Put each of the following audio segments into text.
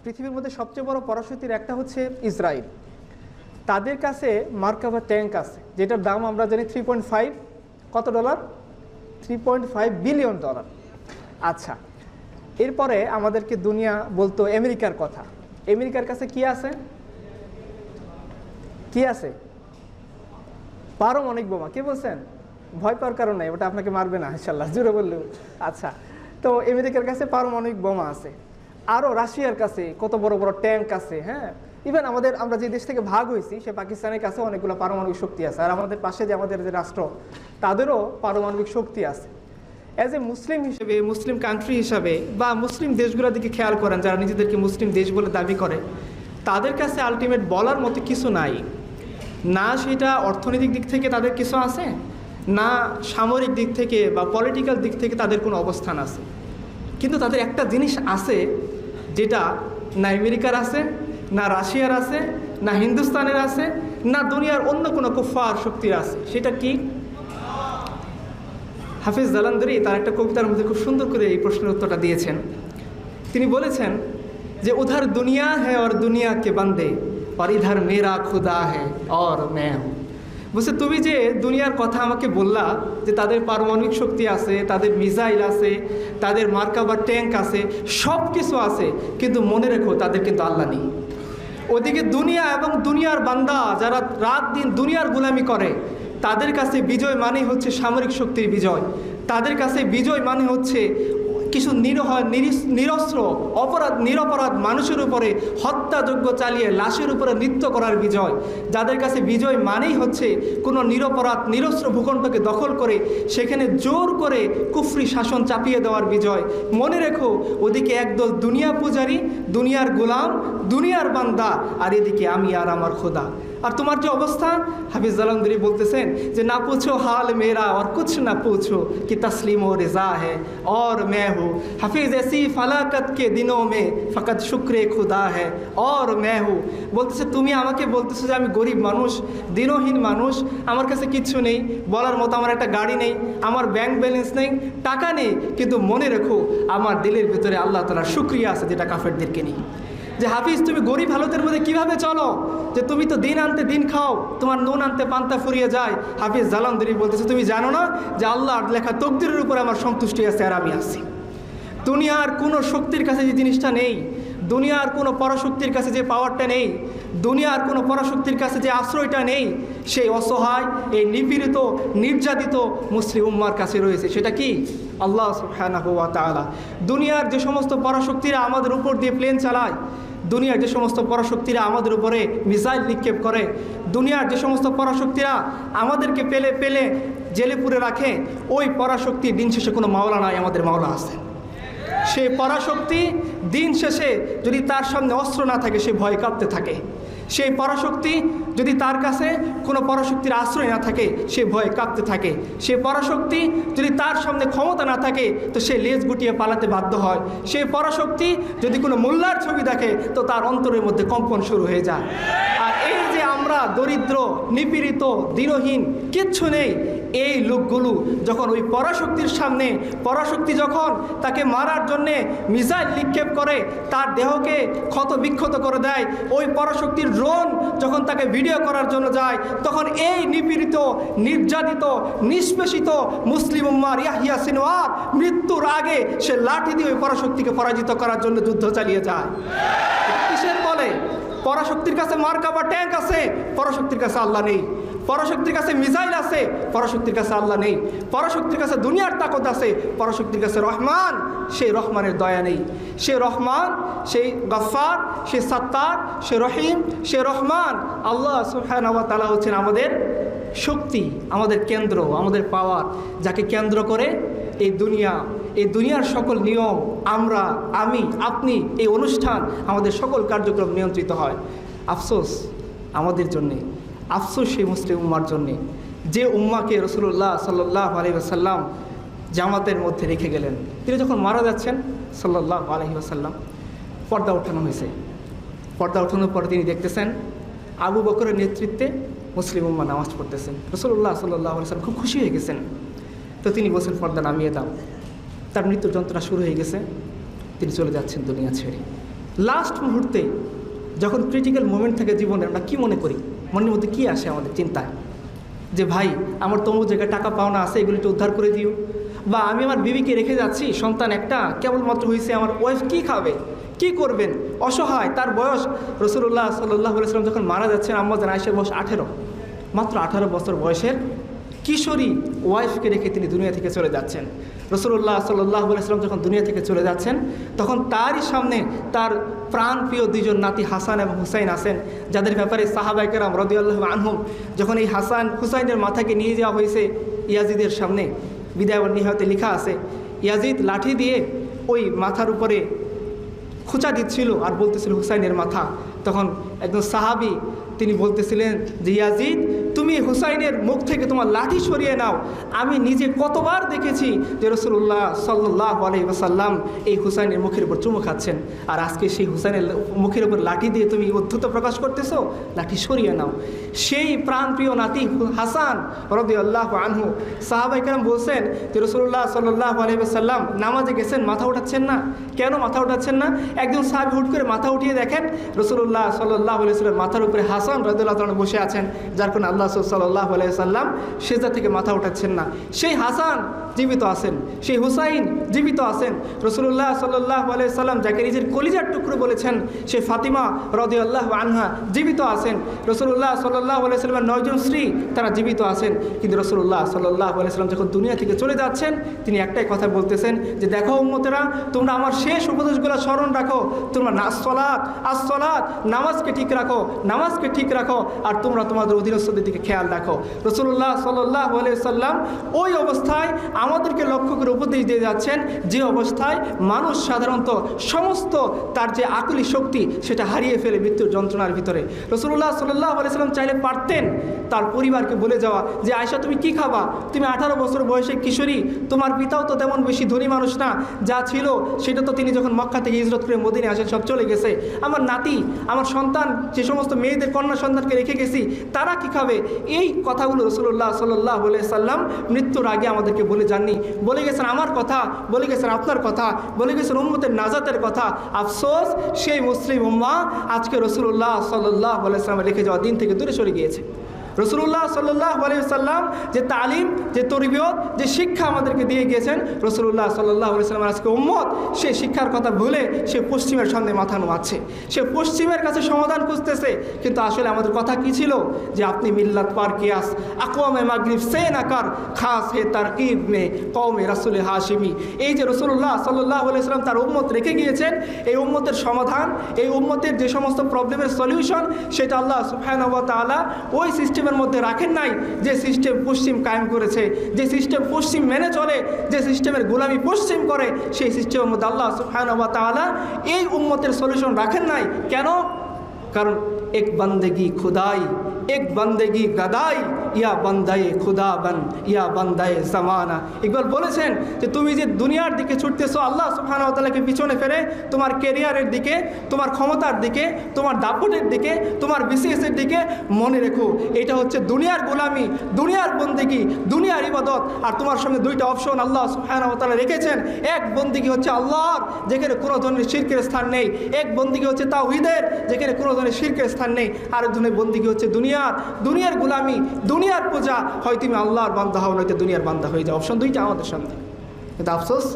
পৃথিবীর মধ্যে সবচেয়ে বড় পরাশক্তির একটা হচ্ছে ইসরায়েল। তাদের কাছে মার্কাভা ট্যাঙ্ক আছে, যেটার দাম আমরা জানি 3.5 কত ডলার, 3.5 বিলিয়ন ডলার। আচ্ছা, এরপরে আমাদেরকে দুনিয়া বলতো আমেরিকার কথা। আমেরিকার কাছে কি আছে? কি আছে? পারমাণবিক বোমা। কে বলছেন? ভয় পাওয়ার কারণ নাই, ওটা আপনাকে মারবে না ইনশাল্লাহ, জোরে বললেও। আচ্ছা, তো আমেরিকার কাছে পারমাণবিক বোমা আছে। আরও রাশিয়ার কাছে কত বড় বড় ট্যাঙ্ক আছে। হ্যাঁ, ইভেন আমরা যে দেশ থেকে ভাগ হয়েছি সে পাকিস্তানের কাছে অনেকগুলো পারমাণবিক শক্তি আছে। আর আমাদের পাশে যে আমাদের যে রাষ্ট্র, তাদেরও পারমাণবিক শক্তি আছে। অ্যাজ এ মুসলিম হিসেবে, মুসলিম কান্ট্রি হিসাবে, বা মুসলিম দেশগুলোর দিকে খেয়াল করেন যারা নিজেদেরকে মুসলিম দেশ বলে দাবি করে, তাদের কাছে আলটিমেট বলার মতো কিছু নাই। না সেটা অর্থনৈতিক দিক থেকে তাদের কিছু আছে, না সামরিক দিক থেকে বা পলিটিক্যাল দিক থেকে তাদের কোনো অবস্থান আছে। কিন্তু তাদের একটা জিনিস আছে যেটা না আমেরিকার আছে, না রাশিয়ার আছে, না হিন্দুস্তানের আছে, না দুনিয়ার অন্য কোনো কুফফার শক্তির আছে। সেটা কি? হাফিজ জালান্দারি তার একটা কবিতার মধ্যে খুব সুন্দর করে এই প্রশ্নের উত্তরটা দিয়েছেন। তিনি বলেছেন যে উধার দুনিয়া হ্যায় और दुनिया के बंदे और इधर मेरा खुदा है और मैं हूँ। বলছে তুমি যে দুনিয়ার কথা আমাকে বললা যে তাদের পারমাণবিক শক্তি আছে, তাদের মিসাইল আছে, তাদের মার্কাভা ট্যাঙ্ক আছে, সব কিছু আছে, কিন্তু মনে রেখো তাদের কিন্তু আল্লাহ নেই। ওদিকে দুনিয়া এবং দুনিয়ার বান্দা যারা রাত দিন দুনিয়ার গোলামি করে, তাদের কাছে বিজয় মানে হচ্ছে সামরিক শক্তির বিজয়। তাদের কাছে বিজয় মানে হচ্ছে কিছু নিরস্ত্র নিরপরাধ মানুষের উপরে হত্যাযজ্ঞ চালিয়ে লাশের উপরে নৃত্য করার বিজয়। যাদের কাছে বিজয় মানেই হচ্ছে কোনো নিরপরাধ নিরস্ত্র ভূখণ্ডকে দখল করে সেখানে জোর করে কুফরি শাসন চাপিয়ে দেওয়ার বিজয়। মনে রেখো ওদিকে একদল দুনিয়া পূজারী, দুনিয়ার গোলাম, দুনিয়ার বান্দা, আর এদিকে আমি আর আমার খোদা। আর তোমার যে অবস্থা, হাফিজ জালান্দারি বলতেছেন যে না পুছো হাল মেরা और कुछ ना पूछो कि तस्लीम व रिज़ा है और मैं हूँ। হাফিজ ऐसी फलाकत के दिनों में फ़कत शुक्र खुदा है और मैं हूँ। বলতেছে তুমি আমাকে বলতেছো যে আমি গরিব মানুষ, দিনহীন মানুষ, আমার কাছে কিচ্ছু নেই, বলার মতো আমার একটা গাড়ি নেই, আমার ব্যাংক ব্যালেন্স নেই, টাকা নেই, কিন্তু মনে রেখো আমার দিলের ভিতরে আল্লাহ তাআলার শুকরিয়া আছে, যেটা কাফেরদেরকে নেই। যে হাফিজ তুমি গরিব হালতের মধ্যে কিভাবে চলো, যে তুমি তো দিন আনতে দিন খাও, তোমার নুন আনতে পান্তা ফুরিয়ে যায়। হাফিজ জালান্দারি বলতেছে তুমি জানো না যে আল্লাহর লেখা তকদিরের উপরে আমার সন্তুষ্টি আছে আর আমি আছি। দুনিয়ার কোনো শক্তির কাছে যে জিনিসটা নেই, দুনিয়ার কোনো পরাশক্তির কাছে যে পাওয়ারটা নেই, দুনিয়ার কোনো পরাশক্তির কাছে যে আশ্রয়টা নেই, সেই অসহায় এই নিপীড়িত নির্যাতিত মুসলিম উম্মার কাছে রয়েছে। সেটা কি? আল্লাহ সুবহানাহু ওয়া তাআলা। দুনিয়ার যে সমস্ত পরাশক্তিরা আমাদের উপর দিয়ে প্লেন চালায়, দুনিয়ার যে সমস্ত পরাশক্তিরা আমাদের উপরে মিসাইল নিক্ষেপ করে, দুনিয়ার যে সমস্ত পরাশক্তিরা আমাদেরকে পেলে পেলে জেলে পুরে রাখে, ওই পরাশক্তি দিন শেষে কোনো মাওলা নাই, আমাদের মাওলা আছে। সেই পরাশক্তি দিন শেষে যদি তার সামনে অস্ত্র না থাকে, সে ভয় কাঁপতে থাকে। সেই পরাশক্তি যদি তার কাছে কোনো পরাশক্তির আশ্রয় না থাকে, সে ভয়ে কাঁপতে থাকে। সেই পরাশক্তি যদি তার সামনে ক্ষমতা না থাকে, তো সে লেজ গুটিয়ে পালাতে বাধ্য হয়। সেই পরাশক্তি যদি কোনো মোল্লার ছবি দেখে, তো তার অন্তরের মধ্যে কম্পন শুরু হয়ে যায়। আর এই যে আমরা দরিদ্র, নিপীড়িত, দিনহীন, কিচ্ছু নেই, এই লোকগুলো যখন ওই পরাশক্তির সামনে, পরাশক্তি যখন তাকে মারার জন্যে মিসাইল নিক্ষেপ করে, তার দেহকে ক্ষত বিক্ষত করে দেয়, ওই পরাশক্তির ড্রোন যখন তাকে ভিডিও করার জন্য যায়, তখন এই নিপীড়িত, নির্যাতিত, নিষ্পেষিত মুসলিম উম্মার ইয়াহিয়া সিনওয়ার মৃত্যুর আগে সে লাঠি দিয়ে ওই পরাশক্তিকে পরাজিত করার জন্য যুদ্ধ চালিয়ে যায়। কিসের বলে? পরাশক্তির কাছে মার্কাভা ট্যাঙ্ক আছে, পরাশক্তির কাছে আল্লাহ নেই। পরাশক্তির কাছে মিসাইল আছে, পরাশক্তির কাছে আল্লাহ নেই। পরাশক্তির কাছে দুনিয়ার তাকত আছে, পরাশক্তির কাছে রহমান, সেই রহমানের দয়া নেই। সে রহমান, সেই গফফার, সে সাত্তার, সে রহিম, সে রহমান। আল্লাহ সুবহানাহু ওয়া তাআলা হচ্ছেন আমাদের শক্তি, আমাদের কেন্দ্র, আমাদের পাওয়ার, যাকে কেন্দ্র করে এই দুনিয়ার সকল নিয়ম, আমরা, আমি, আপনি, এই অনুষ্ঠান, আমাদের সকল কার্যক্রম নিয়ন্ত্রিত হয়। আফসোস আমাদের জন্যে, আফসোস সেই মুসলিম উম্মার জন্যে, যে উম্মাকে রাসূলুল্লাহ সাল্লাল্লাহু আলাইহি ওয়াসাল্লাম জামাতের মধ্যে রেখে গেলেন। তিনি যখন মারা যাচ্ছেন সাল্লাল্লাহু আলাইহি ওয়াসাল্লাম, পর্দা ওঠানো হয়েছে। পর্দা ওঠানোর পরে তিনি দেখতেছেন আবু বকরের নেতৃত্বে মুসলিম উম্মা নামাজ পড়তেছেন। রাসূলুল্লাহ সাল্লাল্লাহু আলাইহি ওয়াসাল্লাম খুব খুশি হয়ে গেছেন। তো তিনি বলছেন পর্দা নামিয়ে দাও। তার মৃত্যুর যন্ত্রণা শুরু হয়ে গেছে, তিনি চলে যাচ্ছেন দুনিয়া ছেড়ে। লাস্ট মুহূর্তে যখন ক্রিটিক্যাল মোমেন্ট থাকে জীবনে, আমরা কী মনে করি, মনের মধ্যে কী আসে আমাদের চিন্তায়, যে ভাই আমার তো জায়গায় টাকা পাওনা আছে, এগুলো একটু উদ্ধার করে দিও, বা আমি আমার বিবিকে রেখে যাচ্ছি, সন্তান একটা কেবলমাত্র হয়েছে, আমার ওয়াইফ কী খাবে, কি করবেন, অসহায়, তার বয়স রাসূলুল্লাহ সাল্লাল্লাহু আলাইহি ওয়াসাল্লাম যখন মারা যাচ্ছেন, আম্মা জান আয়েশার বয়স 18, মাত্র 18 বছর বয়সের কিশোরী ওয়াইফকে রেখে তিনি দুনিয়া থেকে চলে যাচ্ছেন। রাসূলুল্লাহ সাল্লাল্লাহু আলাইহি ওয়াসাল্লাম যখন দুনিয়া থেকে চলে যাচ্ছেন, তখন তারই সামনে তার প্রাণপ্রিয় দুইজন নাতি হাসান এবং হুসাইন আছেন, যাদের ব্যাপারে সাহাবায়ে কেরাম রাদিয়াল্লাহু আনহুম যখন এই হাসান হুসাইনের মাথাকে নিয়ে যাওয়া হয়েছে ইয়াজিদের সামনে, বিদায় ও নিহতে লেখা আছে, ইয়াজিদ লাঠি দিয়ে ওই মাথার উপরে খোঁচা দিচ্ছিল আর বলতেছিল হুসাইনের মাথা। তখন একজন সাহাবী তিনি বলতেছিলেন যে ইয়াজিদ, তুমি হুসাইনের মুখ থেকে তোমার লাঠি সরিয়ে নাও, আমি নিজে কতবার দেখেছি যে রাসূলুল্লাহ সাল্লাল্লাহু আলাইহি ওয়াসাল্লাম এই হুসাইনের মুখের উপর চুমু খাচ্ছেন, আর আজকে সেই হুসাইনের মুখের উপর লাঠি দিয়ে তুমি উদ্ধত প্রকাশ করতেছো, লাঠি সরিয়ে নাও। সেই প্রাণপ্রিয় নাতি হাসান রাদিয়াল্লাহু আনহু, সাহাবায়ে কেরাম বলছেন যে রাসূলুল্লাহ সাল্লাল্লাহু আলাইহি ওয়াসাল্লাম নামাজে গেছেন, মাথা উঠাচ্ছেন না কেন, মাথা উঠাচ্ছেন না? একজন সাহাবী হুট করে মাথা উঠিয়ে দেখেন রাসূলুল্লাহ সাল্লাল্লাহু আলাইহি ওয়াসাল্লাম মাথার উপরে হাসান রাদিয়াল্লাহু আনহু বসে আছেন, যার কারণে আল্লাহ সাল্লাল্লাহু আলাইহি ওয়াসাল্লাম সেজদা থেকে মাথা উঠাচ্ছেন না। সেই হাসান জীবিত আছেন, সেই হুসাইন জীবিত আছেন। রাসূলুল্লাহ সাল্লাল্লাহু আলাইহি ওয়াসাল্লাম যাকে নিজের কলিজার টুকরো বলেছেন, সেই ফাতিমা রাদিয়াল্লাহু আনহা জীবিত আছেন। রাসূলুল্লাহ সাল্লাল্লাহু আলাইহি ওয়াসাল্লামের 9 জন স্ত্রী তারা জীবিত আছেন। কিন্তু রাসূলুল্লাহ সাল্লাল্লাহু আলাইহি ওয়াসাল্লাম যখন দুনিয়া থেকে চলে যাচ্ছেন, তিনি একটাই কথা বলতেছেন যে দেখো উম্মতেরা, তোমরা আমার শেষ উপদেশগুলো স্মরণ রাখো, তোমরা আসসালাত নামাজকে ঠিক রাখো, নামাজকে ঠিক রাখো, আর তোমরা তোমাদের অধীনস্থদের দিকে খেয়াল রাখো। রাসূলুল্লাহ সাল্লাল্লাহু আলাইহি ওয়াসাল্লাম ওই অবস্থায় আমাদেরকে লক্ষ্য করে উপদেশ দিয়ে যাচ্ছেন, যে অবস্থায় মানুষ সাধারণত সমস্ত তার যে আকলি শক্তি সেটা হারিয়ে ফেলে মৃত্যুর যন্ত্রণার ভিতরে। রাসূলুল্লাহ সাল্লাল্লাহু আলাইহি ওয়াসাল্লাম চাইলে পারতেন তার পরিবারকে বলে যাওয়া যে আয়েশা তুমি কি খাবা, তুমি 18 বছর বয়সে কিশোরী, তোমার পিতাও তো তেমন বেশি ধনী মানুষ না, যা ছিল সেটা তো তিনি যখন মক্কা থেকে হিজরত করে মদিনায় আসেন সব চলে গেছে, আমার নাতি আমার সন্তান যে সমস্ত মেয়েদের কন্যা সন্তানকে রেখে গেছি তারা কি খাবে। এই কথাগুলো রাসূলুল্লাহ সাল্লাল্লাহু আলাইহি সাল্লাম মৃত্যুর আগে আমাদেরকে বলে যাননি, বলে গেছেন আমার কথা, বলে গেছেন আপনার কথা, বলে গেছেন উম্মতের নাজাতের কথা। আফসোস সেই মুসলিম উম্মাহ আজকে রাসূলুল্লাহ সাল্লাল্লাহু আলাইহি সাল্লাম রেখে যাওয়া দিন থেকে দূরে সরে গিয়েছে। রাসূলুল্লাহ সাল্লাল্লাহু আলাইহি ওয়াসাল্লাম যে তালিম, যে তরবিয়ত, যে শিক্ষা আমাদেরকে দিয়ে গিয়েছেন, রাসূলুল্লাহ সাল্লাল্লাহু আলাইহি ওয়াসাল্লাম আজকে উম্মত সেই শিক্ষার কথা ভুলে সে পশ্চিমের সামনে মাথা নোয়াচ্ছে, সে পশ্চিমের কাছে সমাধান খুঁজতেছে। কিন্তু আসলে আমাদের কথা কি ছিল যে আপনি মিল্লাত পার কিয়াস আকওয়ামে মাগরিব সে নাকার খাস হে তারকিব মে কওমে রাসূল হাশিমি। এই যে রাসূলুল্লাহ সাল্লাল্লাহু আলাইহি ওয়াসাল্লাম তার উম্মত রেখে গিয়েছেন, এই উম্মতের সমাধান, এই উম্মতের যে সমস্ত প্রবলেমের সলিউশন, সেটা আল্লাহ সুবহানাহু ওয়া তাআলা ওই সিস্টেমের মধ্যে রাখেন নাই যে সিস্টেম পশ্চিম কায়েম করেছে, যে সিস্টেম পশ্চিম মেনে চলে, যে সিস্টেমের গোলামি পশ্চিম করে, সেই সিস্টেমের মধ্যে আল্লাহ সুবহানাহু ওয়া তাআলা এই উম্মতের সলিউশন রাখেন নাই। কেন? কারণ এক বন্দেগি খুদাই, এক বন্দেগি গদাই, ইয়া বান্দায়ে খুদা বান, ইয়া বান্দায়ে জামানা। ইকবাল বলেছেন যে তুমি যে দুনিয়ার দিকে ছুটতেছো আল্লাহ সুবহানাহু ওয়া তাআলাকে পিছনে ফেলে তোমার ক্যারিয়ারের দিকে, তোমার ক্ষমতার দিকে, তোমার দাপটের দিকে, তোমার বিসিএসের দিকে, মনে রেখো এটা হচ্ছে দুনিয়ার গোলামি, দুনিয়ার বন্দেগি, দুনিয়ার ইবাদত। আর তোমার সামনে দুইটা অপশন আল্লাহ সুবহানাহু ওয়া তাআলা রেখেছেন। এক বন্দেগি হচ্ছে আল্লাহর, যেখানে কোনো ধরনের শিরকের স্থান নেই। এক বন্দেগি হচ্ছে তাওহীদের, যেখানে কোনো ধরনের শিরকের স্থান নেই। আরেক ধরনের বন্দেগি হচ্ছে দুনিয়ার গোলামি, দুনিয়ার পূজা। হয় তুমি আল্লাহর বান্দা হও, নয়তো দুনিয়ার বান্দা হয়ে যাও। অপশন দুইটা আমাদের সামনে। কিন্তু আফসোস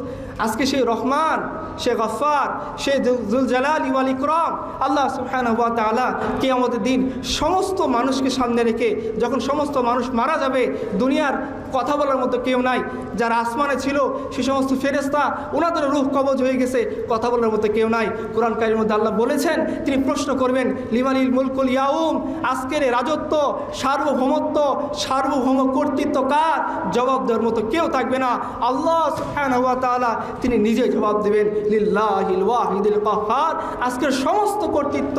আজকে সেই রহমান, সে গফফার, সে যুল জালালি ওয়াল ইকরাম আল্লাহ সুবহানাহু ওয়া তাআলা কিয়ামতের দিন সমস্ত মানুষকে সামনে রেখে যখন সমস্ত মানুষ মারা যাবে, দুনিয়ার কথা বলার মতো কেউ নাই। যারা আসমানে ছিল সে সমস্ত ফেরেশতা, ওনাদের রূহ কবজ হয়ে গেছে, কথা বলার মতো কেউ নাই। কোরআন কারীমের মধ্যে আল্লাহ বলেছেন তিনি প্রশ্ন করবেন লিমানিল মুলকুল ইয়াউম, আজকের রাজত্ব, সার্বভৌমত্ব, সার্বভৌম কর্তৃত্ব কার? জবাব দেওয়ার মতো কেউ থাকবে না। আল্লাহ সুবহানাহু ওয়া তাআলা তিনি নিজেই জবাব দেবেন লিল্লাহিল ওয়াহিদিল কাহ্হার। আজকের সমস্ত কর্তৃত্ব,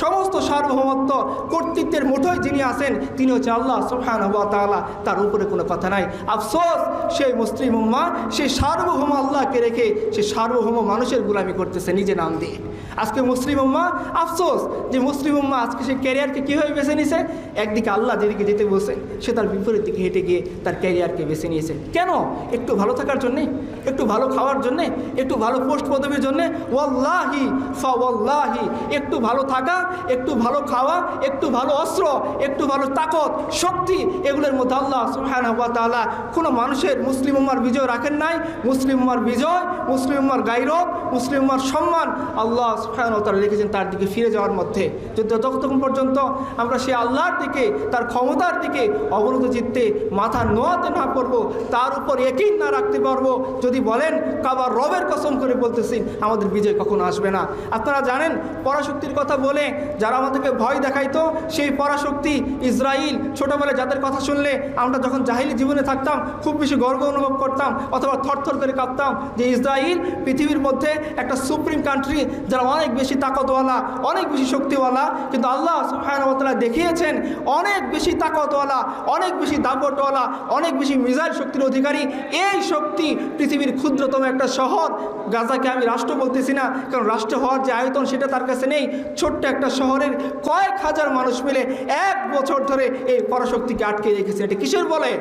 সমস্ত সার্বভৌমত্ব, কর্তৃত্বের মুঠোয় যিনি আছেন তিনি হচ্ছে আল্লাহ সুবহানাহু ওয়া তাআলা, তার উপরে কোনো কথা নাই। আফসোস সেই মুসলিম উম্মাহ সেই সার্বভৌম আল্লাহকে রেখে সে সার্বভৌম মানুষের গোলামি করতেছে নিজে নাম দিয়ে। আজকে মুসলিম উম্মাহ, আফসোস যে মুসলিম উম্মাহ আজকে সে ক্যারিয়ারকে কীভাবে বেছে নিয়েছে? একদিকে আল্লাহ যেদিকে যেতে বলছেন সে তার বিপরীত দিকে হেঁটে গিয়ে তার ক্যারিয়ারকে বেছে নিয়েছে। কেন? একটু ভালো থাকার জন্যে? একটু ভালো খাওয়ার জন্যে, একটু ভালো পোস্ট পদবীর জন্যে, ওয়াল্লাহি ফাওয়াল্লাহি, একটু ভালো থাকা, একটু ভালো খাওয়া, একটু ভালো অস্ত্র, একটু ভালো তাকত শক্তি, এগুলোর মধ্যে আল্লাহ সুবহানাহু ওয়া তাআলা কোনো মানুষের মুসলিম উম্মার বিজয় রাখেন নাই। মুসলিম উম্মার বিজয়, মুসলিম উম্মার গায়রত, মুসলিম উম্মার সম্মান আল্লাহ সুবহানাহু ওয়া তাআলা রেখেছেন তার দিকে ফিরে যাওয়ার মধ্যে। যতক্ষণ পর্যন্ত আমরা সেই আল্লাহর দিকে, তার ক্ষমতার দিকে অবনত চিত্তে মাথা নোয়াতে না পারবো, তার উপর ইয়াকিন না রাখতে পারবো, যদি বলেন কাবার রবের কসম করে বলতেছি, আমাদের বিজয় কখনো আসবে না। আপনারা জানেন পরাশক্তির কথা বলে যারা আমাদেরকে ভয় দেখাইতো, সেই পরাশক্তি ইসরাইল, ছোটোবেলায় যাদের কথা শুনলে আমরা যখন জাহিলি জীবনে থাকতাম খুব বেশি গর্ব অনুভব করতাম অথবা থরথর করে কাঁপতাম যে ইসরাইল পৃথিবীর মধ্যে একটা সুপ্রিম কান্ট্রি, যারা অনেক বেশি তাকতওয়ালা, অনেক বেশি শক্তিওয়ালা। কিন্তু আল্লাহ সুবহানাহু ওয়া তাআলা দেখিয়েছেন অনেক বেশি তাকতওয়ালা, অনেক বেশি দাপটওয়ালা, অনেক বেশি মিসাইল শক্তির অধিকারী এই শক্তি পৃথিবীর ক্ষুদ্রতম একটা শহর গাজাকে, আমি রাষ্ট্র বলতেছি না কারণ রাষ্ট্র হওয়ার যে আয়তন সেটা তার কাছে নেই, ছোট্ট একটা শহরের কয়েক হাজার মানুষ মিলে 1 বছর ধরে এই পরাশক্তিকে আটকে রেখেছে। এটা কিসের বলে?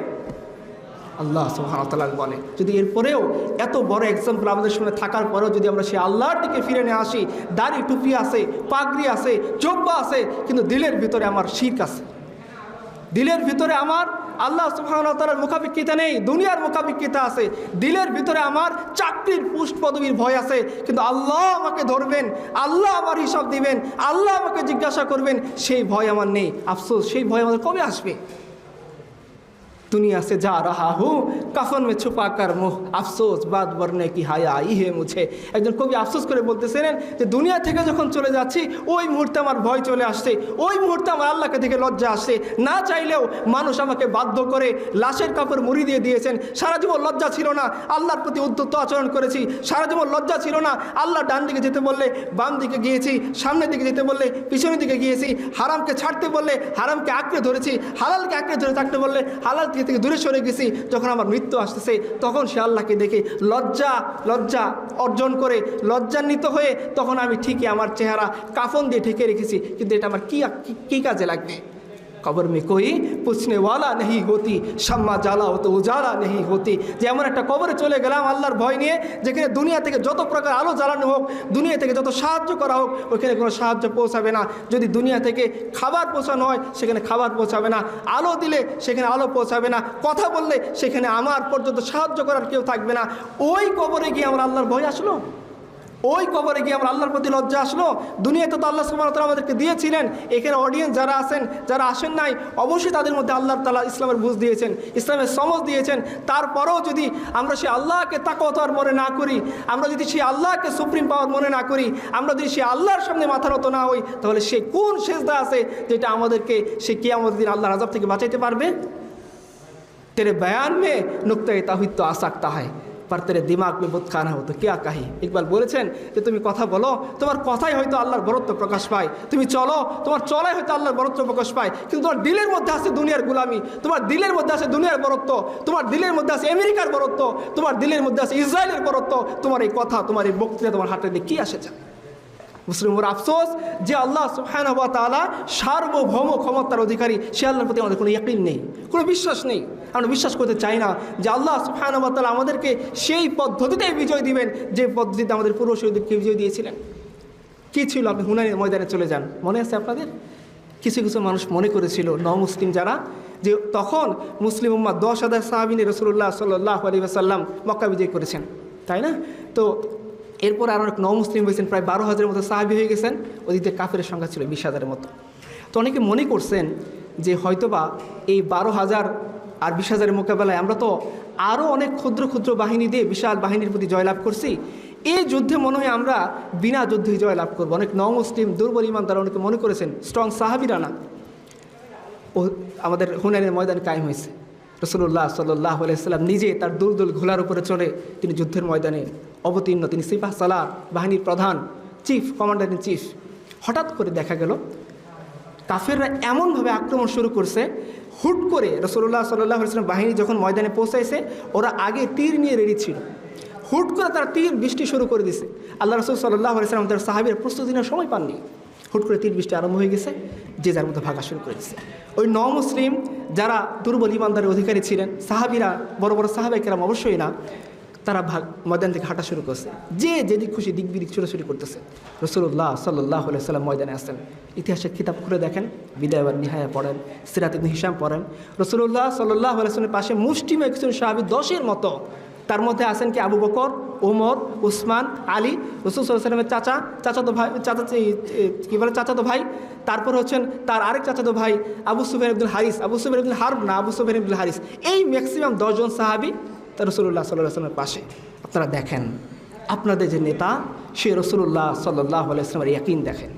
আল্লাহ সুবহানাহু ওয়া তাআলার বলে। যদি এরপরেও এত বড় এক্সাম্পল আমাদের সামনে থাকার পরেও যদি আমরা সেই আল্লাহর দিকে ফিরে নিয়ে আসি, দাড়ি টুপি আছে, পাগড়ি আছে, জব্বা আছে, কিন্তু দিলের ভিতরে আমার শিরক আছে, দিলের ভিতরে আমার আল্লাহ সুবহানাহু ওয়া তাআলার মুখাপেক্ষিতা নেই, দুনিয়ার মুখাপেক্ষিতা আছে, দিলের ভিতরে আমার চাকরির পোস্ট পদবীর ভয় আছে, কিন্তু আল্লাহ আমাকে ধরবেন, আল্লাহ আমার হিসাব দিবেন, আল্লাহ আমাকে জিজ্ঞাসা করবেন, সেই ভয় আমার নেই। আফসোস, সেই ভয় আমাদের কবে আসবে? दुनिया से जा रहा हूँ कफन में छुपा कर मुँह अफसोस बात बरने की हाया आई है मुझे। একজন কবি আফসোস করে বলতেছিলেন যে দুনিয়া থেকে যখন চলে যাচ্ছি ওই মুহূর্তে আমার ভয় চলে আসছে, ওই মুহূর্তে আমার আল্লাহকে থেকে লজ্জা আসছে। না চাইলেও মানুষ আমাকে বাধ্য করে লাশের কাপড় মুড়ি দিয়ে দিয়েছেন। সারা জীবন লজ্জা ছিল না, আল্লাহর প্রতি উদ্ধত আচরণ করেছি। সারা জীবন লজ্জা ছিল না, আল্লাহ ডান দিকে যেতে বললে বাম দিকে গিয়েছি, সামনের দিকে যেতে বললে পিছনের দিকে গিয়েছি, হারামকে ছাড়তে বললে হারামকে আঁকড়ে ধরেছি, হালালকে আঁকড়ে ধরে থাকতে বললে হালাল থেকে দূরে সরে গেছি। যখন আমার মৃত্যু আসতেছে তখন সে আল্লাহকে দেখে লজ্জা অর্জন করে লজ্জান্বিত হয়ে তখন আমি ঠিকই আমার চেহারা কাফন দিয়ে ঢেকে রেখেছি, কিন্তু এটা আমার কি কাজে লাগবে? কবর में कोई पूछने वाला नहीं होती, शम्मा জ্বালা হতো উজালা नहीं होती। যে এমন একটা কবরে চলে গেলাম আল্লাহর ভয় নিয়ে, যেখানে দুনিয়া থেকে যত প্রকার আলো জ্বালানো হোক, দুনিয়া থেকে যত সাহায্য করা হোক, ওইখানে কোনো সাহায্য পৌঁছাবে না। যদি দুনিয়া থেকে খাবার পৌঁছানো হয় সেখানে খাবার পৌঁছাবে না, আলো দিলে সেখানে আলো পৌঁছাবে না, কথা বললে সেখানে আমার পর্যন্ত সাহায্য করার কেউ থাকবে না। ওই কবরে গিয়ে আমার আল্লাহর ভয় আসলো, ওই কবরে গিয়ে আমার আল্লাহর প্রতি লজ্জা আসলো। দুনিয়াতে তো আল্লাহ সুবহানাহু ওয়া তাআলা আমাদেরকে দিয়েছিলেন, এখানে অডিয়েন্স যারা আছেন যারা আসেন নাই অবশ্যই তাদের মধ্যে আল্লাহ তাআলা ইসলামের বুঝ দিয়েছেন, ইসলামের সমঝ দিয়েছেন। তারপরেও যদি আমরা সেই আল্লাহকে তাকওয়ার মনে না করি, আমরা যদি সেই আল্লাহকে সুপ্রিম পাওয়ার মনে না করি, আমরা যদি সেই আল্লাহর সামনে মাথা নত না হই, তাহলে সে কোন সেজদা আছে যেটা আমাদেরকে সে কিয়ামতের দিন আল্লাহর আযাব থেকে বাঁচাইতে পারবে? তেরে বয়ান মে নুকতায়ে তাওহীদ তো আ सकता है पर तेरे दिमाग में बुत खाना हो तो क्या कही। ইকবাল বলেছেন যে তুমি কথা বলো, তোমার কথাই হয়তো আল্লাহর বরত্ব প্রকাশ পায়, তুমি চলো, তোমার চলাই হয়তো আল্লাহর বরত্ব প্রকাশ পায়, কিন্তু তোমার দিলের মধ্যে আছে দুনিয়ার গোলামি, তোমার দিলের মধ্যে আছে দুনিয়ার বরত্ব, তোমার দিলের মধ্যে আছে আমেরিকার বরত্ব, তোমার দিলের মধ্যে আছে ইসরায়েলের বরত্ব। তোমার এই কথা, তোমার এই বক্তৃতা তোমার হাতে দিয়ে কী আসে যায়? মুসলিমরা আফসোস যে আল্লাহ সুবহানাহু ওয়া তাআলা সার্বভৌম ক্ষমতার অধিকারী, সে আল্লাহর প্রতি আমাদের কোনো ইয়াকিন নেই, কোনো বিশ্বাস নেই। আমরা বিশ্বাস করতে চাই না যে আল্লাহ সুবহানাহু ওয়া তাআলা আমাদেরকে সেই পদ্ধতিতেই বিজয় দিবেন যে পদ্ধতিতে আমাদের পূর্বসূরীদেরকে বিজয় দিয়েছিলেন। কী ছিল? আপনি হুনাইনের ময়দানে চলে যান, মনে আছে আপনাদের? কিছু মানুষ মনে করেছিল, মুসলিম যারা, যে তখন মুসলিম উম্মাহ 10,000 সাহাবী নিয়ে রাসূলুল্লাহ সাল্লাল্লাহু আলাইহি ওয়াসাল্লাম মক্কা বিজয় করেছেন, তাই না? তো এরপর আরও অনেক মুসলিম হয়েছেন, প্রায় 12,000-এর মতো সাহাবী হয়ে গেছেন। ওদিকে কাফেরের সংখ্যা ছিল 20,000-এর মতো। তো অনেকে মনে করছেন যে হয়তোবা এই 12,000 আর 20,000-এর মোকাবেলায় আমরা তো আরও অনেক ক্ষুদ্র ক্ষুদ্র বাহিনী দিয়ে বিশাল বাহিনীর প্রতি জয়লাভ করছি, এই যুদ্ধে মনে হয় আমরা বিনা যুদ্ধেই জয়লাভ করবো। অনেক মুসলিম দুর্বল ইমানদার অনেকে মনে করেছেন, স্ট্রং সাহাবীরা না। ও আমাদের হুনাইনের ময়দান কায়েম হয়েছে, রাসূলুল্লাহ সাল্লাল্লাহু আলাইহি ওয়াসাল্লাম নিজে তার দুলদুল ঘোড়ার উপরে চলে তিনি যুদ্ধের ময়দানে অবতীর্ণ, তিনি সিপাহ সালার বাহিনীর প্রধান, চিফ কমান্ডার ইন চিফ। হঠাৎ করে দেখা গেল কাফেররা এমনভাবে আক্রমণ শুরু করছে, হুট করে রাসূলুল্লাহ সাল্লাল্লাহু আলাইহি ওয়াসাল্লাম বাহিনী যখন ময়দানে পৌঁছাইছে, ওরা আগে তীর নিয়ে রেডি ছিল, হুট করে তারা তীর বৃষ্টি শুরু করে দিছে। আল্লাহ রাসূল সাল্লাল্লাহু আলাইহি ওয়াসাল্লাম তার সাহাবীরা প্রস্তুতি নেওয়ার সময় পাননি, হুট করে তীর বৃষ্টি আরম্ভ হয়ে গেছে, যে যার মধ্যে ভাগা শুরু করে দিচ্ছে। ওই মুসলিম যারা দুর্বল ইমানদারের অধিকারী ছিলেন, সাহাবীরা, বড় বড় সাহাবায়ে কেরাম অবশ্যই না, তারা ময়দান থেকে হাঁটা শুরু করছে, যে যেদিক খুশি দিক বিদিক ছোটাছুটি করতেছে। রাসূলুল্লাহ সাল্লাল্লাহু আলাইহি ওয়াসাল্লাম ময়দানে আসছেন। ইতিহাসের কিতাব খুলে দেখেন, বিদায় ওয়ান নিহায়া পড়েন, সিরাত ইবনে হিশাম পড়েন। রাসূলুল্লাহ সাল্লাল্লাহু আলাইহি ওয়াসাল্লামের পাশে মুষ্টিমেয় কিছু সাহাবী 10-এর মতো, তার মধ্যে আছেন কি আবু বকর, ওমর, উসমান, আলী, রাসূল সাল্লাল্লাহু আলাইহি ওয়াসাল্লামের চাচাতো ভাই, তারপর হচ্ছেন তার আরেক চাচাতো ভাই আবু সুফিয়ান ইবনুল হারিস, আবু সুফিয়ান ইবনুল হারব না, আবু সুফিয়ান ইবনুল হারিস। এই ম্যাক্সিমাম 10 জন সাহাবী তার রাসূলুল্লাহ সাল্লাল্লাহু আলাইহি ওয়াসাল্লামের পাশে। আপনারা দেখেন আপনাদের যে নেতা, সে রাসূলুল্লাহ সাল্লাল্লাহু আলাইহি ওয়াসাল্লামের ইয়াকিন দেখেন,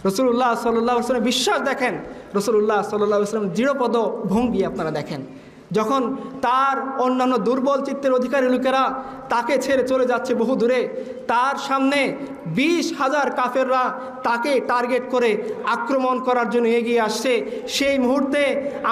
রাসূলুল্লাহ সাল্লাল্লাহু আলাইহি ওয়াসাল্লামের বিশ্বাস দেখেন, রাসূলুল্লাহ সাল্লাল্লাহু আলাইহি ওয়াসাল্লামের দৃঢ়পদ ভঙ্গি আপনারা দেখেন। যখন তার অন্যান্য দুর্বল চিত্তের অধিকারী লোকেরা তাকে ছেড়ে চলে যাচ্ছে বহু দূরে, তার সামনে 20,000 কাফেররা তাকে টার্গেট করে আক্রমণ করার জন্য এগিয়ে আসছে। সেই মুহূর্তে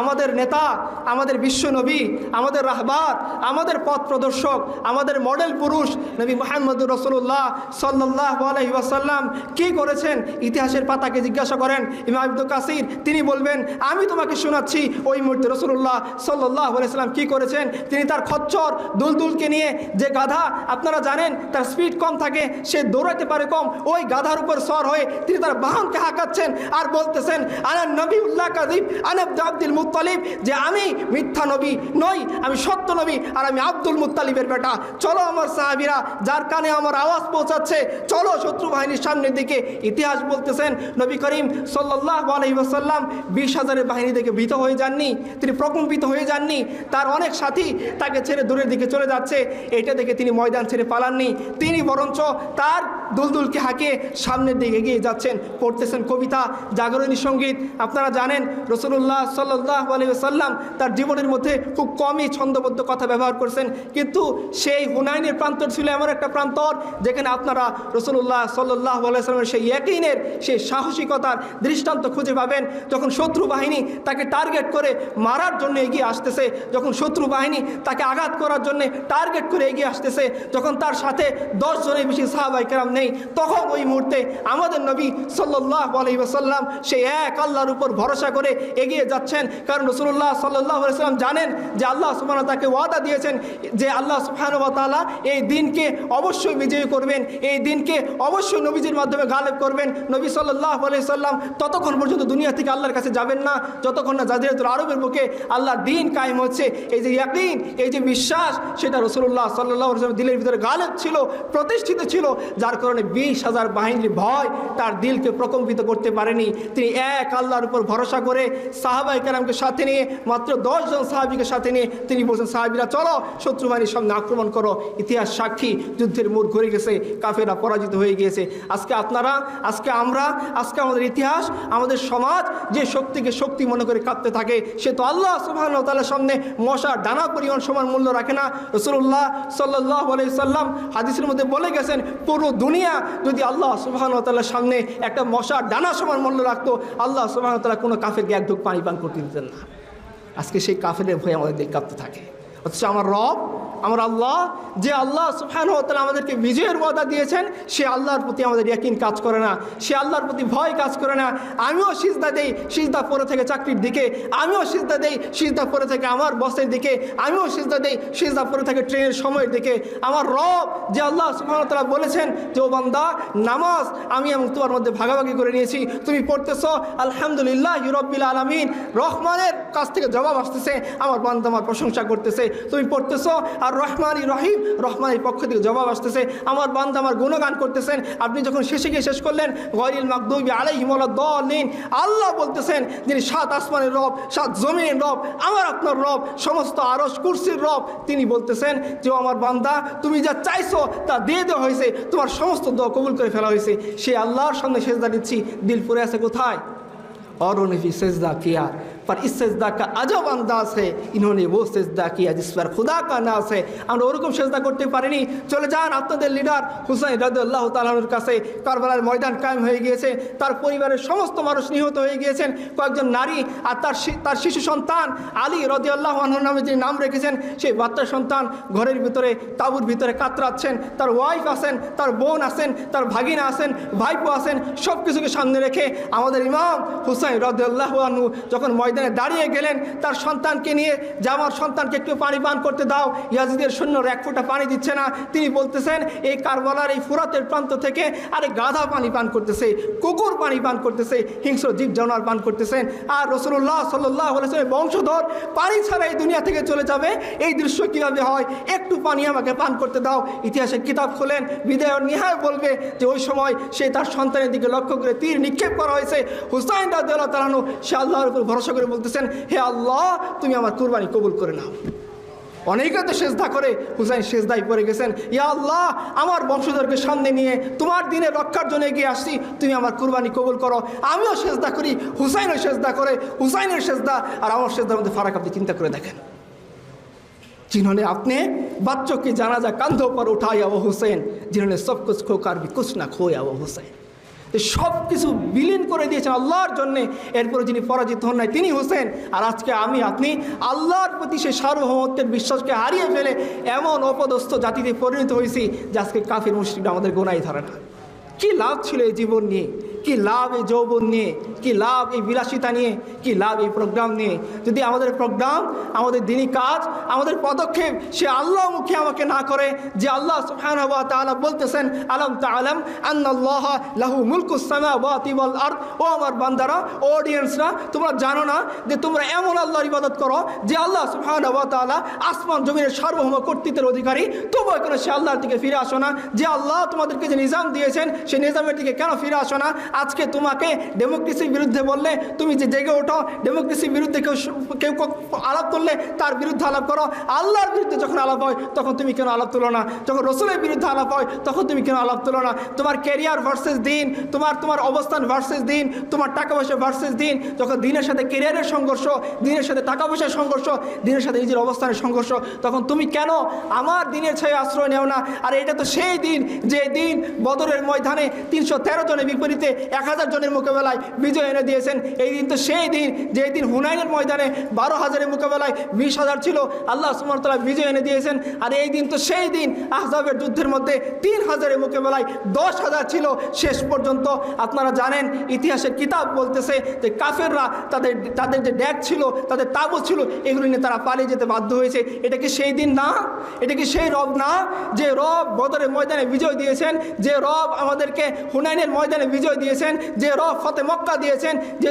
আমাদের নেতা, আমাদের বিশ্বনবী, আমাদের রাহবার, আমাদের পথ প্রদর্শক, আমাদের মডেল পুরুষ নবী মুহাম্মদুর রাসূলুল্লাহ সাল্লাল্লাহু আলাইহি ওয়াসাল্লাম কী করেছেন? ইতিহাসের পাতাকে জিজ্ঞাসা করেন ইমাম ইবনে কাসির, তিনি বলবেন আমি তোমাকে শোনাচ্ছি ওই মুহূর্তে রাসূলুল্লাহ সাল্লাল্লাহু আলাইহি ওয়াসাল্লাম কী করেছেন। তিনি তার খচ্চর দুলদুলকে নিয়ে, যে গাধা আপনারা জানেন তার স্পিড কম থাকে, সে দৌড়াতে পারে কম, ওই গাধার উপর সওয়ার হয়ে তিনি তার বাহনকে হাঁকাচ্ছেন আর বলতেছেন আনা নবিউল্লাহ কাযিব আনা আব্দুল মুত্তালিব, যে আমি মিথ্যা নবী নই, আমি সত্য নবী, আর আমি আব্দুল মুত্তালিবের বেটা। চলো আমার সাহাবীরা, যার কানে আমার আওয়াজ পৌঁছাচ্ছে, চলো শত্রু বাহিনীর সামনের দিকে। ইতিহাস বলতেছেন নবী করিম সাল্লাল্লাহু আলাইহি ওয়াসাল্লাম 20,000-এর বাহিনী দেখে ভীত হয়ে যাননি, তিনি প্রকম্পিত হয়ে যাননি। তার অনেক সাথী তাকে ছেড়ে দূরের দিকে চলে যাচ্ছে, এটা দেখে তিনি ময়দান ছেড়ে পালাননি, তিনি বরঞ্চ তার দুলদুলকে হাঁকিয়ে সামনের দিকে এগিয়ে যাচ্ছেন, পড়তেছেন কবিতা, জাগরণী সঙ্গীত। আপনারা জানেন রাসূলুল্লাহ সাল্লাল্লাহু আলাইহি ওয়াসাল্লাম তার জীবনের মধ্যে খুব কমই ছন্দবদ্ধ কথা ব্যবহার করছেন, কিন্তু সেই হুনাইনের প্রান্তর ছিল এমন একটা প্রান্তর যেখানে আপনারা রাসূলুল্লাহ সাল্লাল্লাহু আলাইহি ওয়াসাল্লামের সেই ইয়াকিনের, সেই সাহসিকতার দৃষ্টান্ত খুঁজে পাবেন। যখন শত্রু বাহিনী তাকে টার্গেট করে মারার জন্য এগিয়ে আসতেছে, যখন শত্রু বাহিনী তাকে আঘাত করার জন্য টার্গেট করে এগিয়ে আসতেছে, যখন তার সাথে 10 জনের বেশি সাহাবায়ে কেরাম নেই, তখন ওই মুহূর্তে আমাদের নবী সাল্লাল্লাহু আলাইহি ওয়াসাল্লাম সেই এক আল্লাহর উপর ভরসা করে এগিয়ে যাচ্ছেন। কারণ রাসূলুল্লাহ সাল্লাল্লাহু আলাইহি ওয়াসাল্লাম জানেন যে আল্লাহ সুবহানাহু ওয়া তাআলা তাকে ওয়াদা দিয়েছেন যে আল্লাহ সুবহানাহু ওয়া তাআলা এই দিনকে অবশ্যই বিজয়ী করবেন, এই দিনকে অবশ্যই নবীজির মাধ্যমে গালেব করবেন। নবী সাল্লাল্লাহু আলাইহি ওয়াসাল্লাম ততক্ষণ পর্যন্ত দুনিয়া থেকে আল্লাহর কাছে যাবেন না যতক্ষণ না জাজিরাতুল আরবের বুকে আল্লাহর দিন কায়েম হচ্ছে। এই যে ইয়াকিন, এই যে বিশ্বাস, সেটা রাসূলুল্লাহ সাল্লাল্লাহু আলাইহি ওয়াসাল্লামের দিলের ভিতরে গালেব ছিল, প্রতিষ্ঠিত ছিল, যার কারণে 20,000 বাহিনীর ভয় তার দিলকে প্রকম্পিত করতে পারেনি। তিনি এক আল্লাহর উপর ভরসা করে সাহাবায়ে কেরামকে সাথে নিয়ে, মাত্র 10 জন সাহাবীকে সাথে নিয়ে তিনি বলছেন সাহাবীরা চলো শত্রু বাহিনীর সামনে আক্রমণ করো। ইতিহাস সাক্ষী, যুদ্ধের মোড় ঘুরে গেছে, কাফেররা পরাজিত হয়ে গিয়েছে। আজকে আপনারা, আজকে আমরা, আজকে আমাদের ইতিহাস, আমাদের সমাজ যে শক্তিকে শক্তি মনে করে কাঁদতে থাকে, সে তো আল্লাহ সুবহানাহু ওয়া তাআলার সামনে মশার ডানা পরিমাণ সমান মূল্য রাখে না। রাসূলুল্লাহ সাল্লাল্লাহু আলাইহি সাল্লাম হাদিসের মধ্যে বলে গেছেন, পুরো দুনিয়া যদি আল্লাহ সুবহানাহু ওয়া তাআলার সামনে একটা মশার ডানা সমান মূল্য রাখতো, আল্লাহ সুবহানাহু ওয়া তাআলা কোনো কাফেরকে এক ঢোক পানি পান করতে দিতেন না। আজকে সেই কাফেরের ভয়ে আমাদের দিল কাঁপতে থাকে। অথচ আমার রব, আমার আল্লাহ, যে আল্লাহ সুবহানাহু ওয়া তাআলা আমাদেরকে বিজয়ের ওয়াদা দিয়েছেন, সে আল্লাহর প্রতি আমাদের ইয়াকিন কাজ করে না, সে আল্লাহর প্রতি ভয় কাজ করে না। আমিও সিজদা দেই, সিজদা পরে থেকে চাকরির দিকে, আমিও সিজদা দেই, সিজদা পরে থেকে আমার বসের দিকে, আমিও সিজদা দেই, সিজদা পরে থেকে ট্রেনের সময়ের দিকে। আমার রব, যে আল্লাহ সুবহানাহু ওয়া তাআলা বলেছেন যে ও বান্দা, নামাজ আমি এবং তোমার মধ্যে ভাগাভাগি করে নিয়েছি, তুমি পড়তেছো আলহামদুলিল্লাহি রাব্বিল আলামিন, রহমানের কাছ থেকে জবাব আসতেছে, আমার বান্দা আমার প্রশংসা করতেছে। তুমি পড়তেছো আর রহমানি রহিম, রহমানের পক্ষ থেকে জবাব আসতেছে, আমার বান্দা আমার গুণগান করতেছেন। আপনি যখন শেষে গিয়ে শেষ করলেন গায়রিল মাগদুবি আলাইহিম ওয়ালাদ-দাল্লিন, আল্লাহ বলতেছেন যিনি 7 আসমানের রব, 7 জমিনের রব, আমার আপনার রব, সমস্ত আরশ কুরসির রব, তিনি বলতেছেন যে আমার বান্দা তুমি যা চাইছো তা দিয়ে দেওয়া হয়েছে, তোমার সমস্ত দোয়া কবুল করে ফেলা হয়েছে। সে আল্লাহর সামনে সেজদা দিচ্ছি, দিল পড়ে আছে কোথায়? और उन्होंने भी सजदा किया, पर इस सजदा का अजब अंदाज है, इन्होंने वो सजदा किया जिस पर खुदा का नाज है। আমরা ওরকম সেজদা করতে পারিনি। চলে যান আপনাদের লিডার হুসাইন রাদিয়াল্লাহু তাআলার কাছে। কারবালার ময়দান কায়েম হয়ে গিয়েছে, তার পরিবারের সমস্ত মানুষ নিহত হয়ে গিয়েছেন, কয়েকজন নারী আর তার শিশু সন্তান আলী রাদিয়াল্লাহু আনহু নামে যিনি নাম রেখেছেন, সেই বাচ্চা সন্তান ঘরের ভিতরে, তাঁবুর ভিতরে কাতরাচ্ছেন। তার ওয়াইফ আছেন, তার বোন আছেন, তার ভাগিনা আছেন, ভাইপো আছেন, সব কিছুকে সামনে রেখে আমাদের ইমাম হুসাইন রাদিয়াল্লাহু আনহু যখন ময়দান ময়দানে দাঁড়িয়ে গেলেন তার সন্তানকে নিয়ে, যে আমার সন্তানকে একটু পানি পান করতে দাও। ইয়াজিদের সৈন্যরা এক ফোঁটা পানি দিচ্ছে না। তিনি বলতেছেন এই কারবালার এই ফুরাতের প্রান্ত থেকে আরে গাধা পানি পান করতেছে, কুকুর পানি পান করতেছে, হিংস্র জীব জানোয়ার পান করতেছেন, আর রাসূলুল্লাহ সাল্লাল্লাহু আলাইহি ওয়াসাল্লামের বংশধর পানি ছাড়া এই দুনিয়া থেকে চলে যাবে। এই দৃশ্য কীভাবে হয়? একটু পানি আমাকে পান করতে দাও। ইতিহাসের কিতাব খোলেন, বিদায় নিহায় বলবে যে ওই সময় সে তার সন্তানের দিকে লক্ষ্য করে তীর নিক্ষেপ করা হয়েছে। হুসাইন রাদিয়াল্লাহু তাআলা আনহু সে আল্লাহর উপর ভরসা করে বলতেছেন, হে আল্লাহ তুমি আমার কুরবানি কবুল করে নাও। অনেকে তো সেজদা করে, হুসাইন সেজদায় পড়ে গেছেন, ইয়া আল্লাহ আমার বংশধরকে সামনে নিয়ে তোমার দিনে রক্ষার জন্য এগিয়ে আসছি, তুমি আমার কুরবানি কবুল করো। আমিও সেজদা করি, হুসাইনও সেজদা করে। হুসাইনের সেজদা আর আমার সেজদার মধ্যে ফারাক আপনি চিন্তা করে দেখেন। जिन्होंने अपने बच्चों की जनाजा कंधों पर उठाया वो हुसैन, जिन्होंने सब कुछ खोकर भी कुछ ना खोया वो हुसैन। সব কিছু বিলীন করে দিয়েছেন আল্লাহর জন্যে, এরপরে যিনি পরাজিত হন নাই তিনি হোসেন। আর আজকে আমি আপনি আল্লাহর প্রতি সেই সার্বভৌমত্বের বিশ্বাসকে হারিয়ে ফেলে এমন অপদস্থ জাতিতে পরিণত হয়েছি যে আজকে কাফির মুশরিকরা আমাদের গোনাই ধরে না। কি লাভ ছিল এই জীবন নিয়ে, কি লাভ এই যৌবন নিয়ে, কি লাভ এই বিলাসিতা নিয়ে, কি লাভ এই প্রোগ্রাম নিয়ে, যদি আমাদের প্রোগ্রাম, আমাদের দিনী কাজ, আমাদের পদক্ষেপ সে আল্লাহ মুখে আমাকে না করে। যে আল্লাহ সুবহানাহু ওয়া তাআলা বলতেছেন, আলাম তাআলাম আন্নাল্লাহা লাহু মুলকুস সামাওয়াতি ওয়াল আরদ। ও আমার বান্দারা, অডিয়েন্সরা, তোমরা জানো না যে তোমরা এমন আল্লাহর ইবাদত করো যে আল্লাহ সুবহানাহু ওয়া তাআলা আসমান জমিনের সার্বভৌম কর্তৃত্বের অধিকারী, তবু কেন সে আল্লাহর দিকে ফিরে আসো না? যে আল্লাহ তোমাদেরকে যে নিজাম দিয়েছেন সেই নিজামের দিকে কেন ফিরে আসো না? আজকে তোমাকে ডেমোক্রেসির বিরুদ্ধে বললে তুমি যে জেগে ওঠো, ডেমোক্রেসির বিরুদ্ধে কেউ আলাপ তুললে তার বিরুদ্ধে আলাপ করো। আল্লাহর বিরুদ্ধে যখন আলাপ হয় তখন তুমি কেন আলাপ তুলো না? যখন রসুলের বিরুদ্ধে আলাপ হয় তখন তুমি কেন আলাপ তুলো না? তোমার ক্যারিয়ার ভার্সেস দিন, তোমার অবস্থান ভার্সেস দিন, তোমার টাকা পয়সা ভার্সেস দিন, যখন দিনের সাথে ক্যারিয়ারের সংঘর্ষ, দিনের সাথে টাকা পয়সার সংঘর্ষ, দিনের সাথে নিজের অবস্থানের সংঘর্ষ, তখন তুমি কেন আমার দিনের ছায়া আশ্রয় নেও না? আর এটা তো সেই দিন যে দিন বদরের ময়দানে 313 জনের বিপরীতে 1000 জনের মোকাবেলায় বিজয় এনে দিয়েছেন। এই দিন তো সেই দিন যে দিন হুনাইনের ময়দানে 12,000-এর মোকাবেলায় 20,000 ছিল, আল্লাহ সুবহানাহু ওয়া তাআলা বিজয় এনে দিয়েছেন। আর এই দিন তো সেই দিন আহজাবের যুদ্ধের মধ্যে 3,000-এর মোকাবেলায় 10,000 ছিল। শেষ পর্যন্ত আপনারা জানেন ইতিহাসের কিতাব বলতেছে যে কাফেররা তাদের যে ড্যাগ ছিল, তাদের তাবুত ছিল, এগুলো নিয়ে তারা পালিয়ে যেতে বাধ্য হয়েছে। এটা কি সেই দিন না? এটা কি সেই রব না যে রব বদরের ময়দানে বিজয় দিয়েছেন, যে রব আমাদেরকে হুনাইনের ময়দানে বিজয় দিয়েছেন, যে রব ফতে মক্কা দিয়েছেন, যে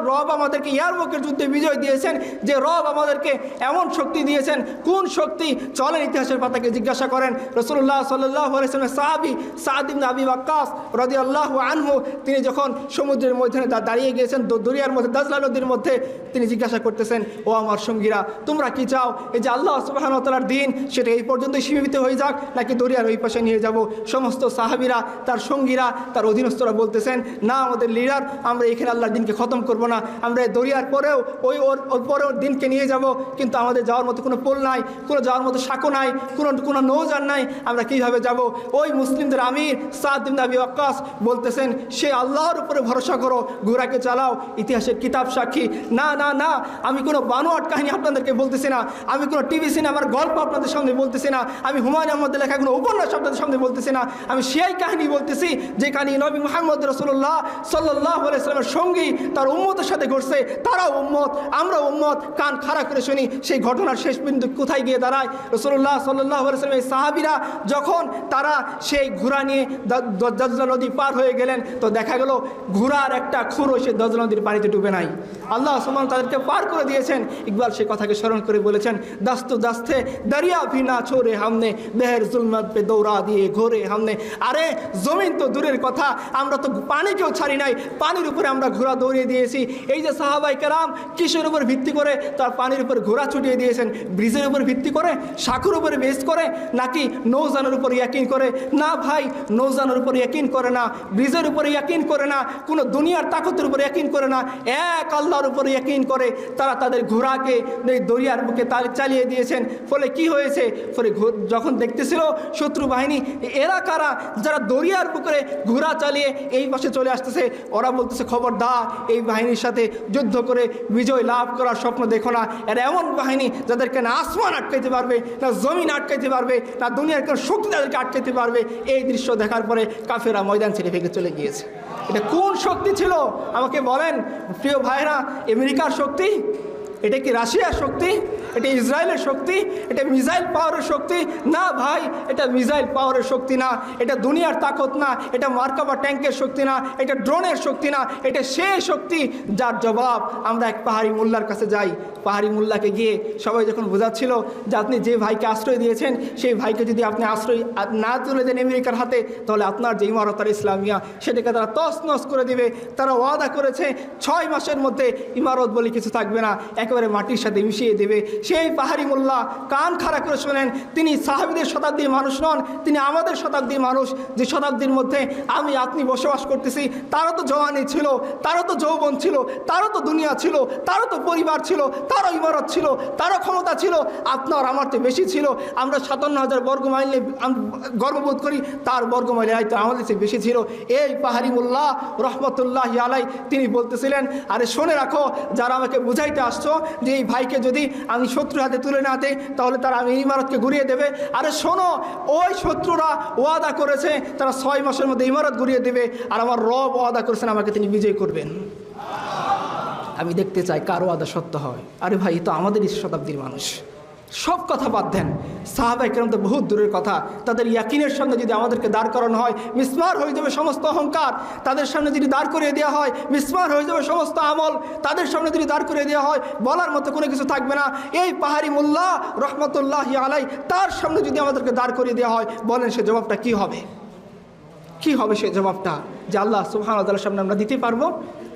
রব আমাদেরকে ইয়ারমুকের যুদ্ধে বিজয় দিয়েছেন, যে রব আমাদেরকে এমন শক্তি দিয়েছেন? কোন শক্তি? চলেন ইতিহাসের পাতাকে জিজ্ঞাসা করেন। রাসূলুল্লাহ সাল্লাল্লাহু আলাইহি ওয়াসাল্লামের সাহাবী সাদ ইবনে আবি ওয়াক্কাস রাদিয়াল্লাহু আনহু তিনি যখন সমুদ্রের মধ্যে দাঁড়িয়ে গিয়েছেন, দরিয়ার মধ্যে, দাজলা নদীর মধ্যে, তিনি জিজ্ঞাসা করতেছেন, ও আমার সঙ্গীরা তোমরা কি চাও? এই যে আল্লাহ সুবহানাহু ওয়া তাআলার দিন সেটা এই পর্যন্তই সীমিত হয়ে যাক, নাকি দরিয়ার ওই পাশে নিয়ে যাব? সমস্ত সাহাবীরা, তার সঙ্গীরা, তার অধীনস্থরা বলতেছেন, না আমাদের লিডার, আমরা এখানে আল্লাহর দিনকে খতম করব না, আমরা দরিয়ার পরেও ওর পরেও দিনকে নিয়ে যাব, কিন্তু আমাদের যাওয়ার মতো কোনো পোল নাই, কোনো যাওয়ার মতো সাঁকো নাই, কোনো নৌযান নাই, আমরা কীভাবে যাব? ওই মুসলিমদের আমির সাদ ইবনে আবি ওয়াক্কাস বলতেছেন, সে আল্লাহর উপরে ভরসা করো, ঘোড়াকে চালাও। ইতিহাসের কিতাব সাক্ষী। না না না, আমি কোনো বানোয়াট কাহিনী আপনাদেরকে বলতেছি না, আমি কোনো টিভি সিনেমার গল্প আপনাদের সামনে বলতেছি না, আমি হুমায়ুন আহমদের লেখা কোনো উপন্যাস আপনাদের সামনে বলতেছি না, আমি সেই কাহিনী বলতেছি যে কাহিনী নবী মুহাম্মদ রাসূলুল্লাহ সাল্লাল্লাহু আলাইহি ওয়াসাল্লামের সঙ্গী তার উম্মতের সাথে ঘটছে। তারাও উম্মত, আমরা উম্মত, কান খাড়া করে শুনি সেই ঘটনার শেষ বিন্দু কোথায় গিয়ে দাঁড়ায়। রাসূলুল্লাহ সাল্লাল্লাহু আলাইহি ওয়াসাল্লামের সাহাবীরা যখন তারা সেই ঘোড়া নিয়ে দাজলা নদী পার হয়ে গেলেন, তো দেখা গেল ঘোড়ার একটা খুরও সে দাজলা নদীর পানিতে ডুবে নাই। আল্লাহ সুবহানাহু তাদেরকে পার করে দিয়েছেন। ইকবাল সে কথাকে স্মরণ করে বলেছেন, দাস্তু দাস্তে দরিয়া ভি না ছোড়ে হামনে, বেহের জুলমত পে দৌড়া দিয়ে ঘোরে হামনে। আরে জমিন তো দূরের কথা, আমরা তো পানিকেও ছাড়ি নাই, পানির উপরে আমরা ঘোড়া দৌড়িয়ে দিয়েছি। এই যে সাহাবায়ে কেরাম কিসের উপর ভিত্তি করে তার পানির উপর ঘোড়া ছুটিয়ে দিয়েছেন? ব্রিজের উপর ভিত্তি করে, সাঁকুর উপরে বেস করে, নাকি নৌজানের উপর ইয়াকিন করে? না ভাই, নৌজানের উপর ইয়াকিন করে না, ব্রিজের উপরে ইয়াকিন করে না, কোনো দুনিয়ার তাকতের উপর ইয়াকিন করে না, এক আল্লাহর উপর ইয়াকিন করে তারা তাদের ঘোড়াকে দরিয়ার বুকে চালিয়ে দিয়েছেন। ফলে কি হয়েছে? ফলে যখন দেখতেছিল শত্রু বাহিনী, এরা কারা যারা দরিয়ার বুকে ঘোড়া চালিয়ে এই পাশে চলে আসতেছে, ওরা বলতেছে খবরদার এই বাহিনীর সাথে যুদ্ধ করে বিজয় লাভ করার স্বপ্ন দেখো না। এরা এমন বাহিনী যাদেরকে না আসমান আটকাইতে পারবে, না জমিন আটকাইতে পারবে, না দুনিয়ার কোনো শক্তি তাদেরকে আটকাইতে পারবে। এই দৃশ্য দেখার পরে কাফেরা ময়দান ছেড়ে ভেঙে চলে গিয়েছে। এটা কোন শক্তি ছিল আমাকে বলেন প্রিয় ভাইরা? আমেরিকার শক্তি? এটা কি রাশিয়ার শক্তি? এটা ইসরায়েলের শক্তি? এটা মিসাইল পাওয়ারের শক্তি? না ভাই, এটা মিসাইল পাওয়ারের শক্তি না, এটা দুনিয়ার তাকত না, এটা মার্কাবা ট্যাঙ্কের শক্তি না, এটা ড্রোনের শক্তি না, এটা সেই শক্তি যার জবাব আমরা এক পাহাড়ি মোল্লার কাছে যাই। পাহাড়ি মোল্লাকে গিয়ে সবাই যখন বোঝাচ্ছিল যে আপনি যে ভাইকে আশ্রয় দিয়েছেন সেই ভাইকে যদি আপনি আশ্রয় না তুলে দেন আমেরিকার হাতে, তাহলে আপনার যে ইমারত আল ইসলামিয়া সেটাকে তারা তছনছ করে দিবে। তারা ওয়াদা করেছে 6 মাসের মধ্যে ইমারত বলে কিছু থাকবে না, একেবারে মাটির সাথে মিশিয়ে দেবে। সেই পাহাড়ি মোল্লা কান খাড়া করে শোনেন, তিনি সাহাবীদের শতাব্দীর মানুষ নন, তিনি আমাদের শতাব্দীর মানুষ। যে শতাব্দীর মধ্যে আমি আপনি বসবাস করতেছি, তারও তো জওয়ানি ছিল, তারও তো যৌবন ছিল, তারও তো দুনিয়া ছিল, তারও তো পরিবার ছিল, তারও ইমারত ছিল, তারও ক্ষমতা ছিল, আপনার আমার তো বেশি ছিল। আমরা 57,000 বর্গমাইল গর্ববোধ করি, তার বর্গমাইল হয়তো আমাদের চেয়ে বেশি ছিল। এই পাহাড়ি মোল্লা রহমতুল্লাহ আলাই তিনি বলতেছিলেন, আরে শুনে রাখো, যারা আমাকে বুঝাইতে আসছো যে এই ভাইকে যদি আমি শত্রুর হাতে তুলে না দিই তাহলে তারা আমি ইমারতকে ঘুরিয়ে দেবে, আরে শোনো, ওই শত্রুরা ওয়াদা করেছে তারা 6 মাসের মধ্যে ইমারত ঘুরিয়ে দেবে, আর আমার রব ওয়াদা করেছেন আমাকে তিনি বিজয় করবেন। আমি দেখতে চাই কার ওয়াদা সত্য হয়। আরে ভাই, তো আমাদেরই শতাব্দীর মানুষ। সব কথা বাদ দেন, সাহাবায়ে কেরাম তো বহুত দূরের কথা, তাদের ইয়াকিনের সঙ্গে যদি আমাদেরকে দাঁড় করানো হয় মিসমার হয়ে যাবে সমস্ত অহংকার। তাদের সামনে যদি দাঁড় করিয়ে দেওয়া হয় মিসমার হয়ে যাবে সমস্ত আমল। তাদের সামনে যদি দাঁড় করিয়ে দেওয়া হয় বলার মতো কোনো কিছু থাকবে না। এই পাহাড়ি মোল্লা রহমতুল্লাহি আলাই, তার সামনে যদি আমাদেরকে দাঁড় করিয়ে দেওয়া হয়, বলেন সে জবাবটা কি হবে? কি হবে সে জবাবটা? যে আল্লাহ সুবহানাহু ওয়া তাআলার সামনে আমরা দিতে পারবো?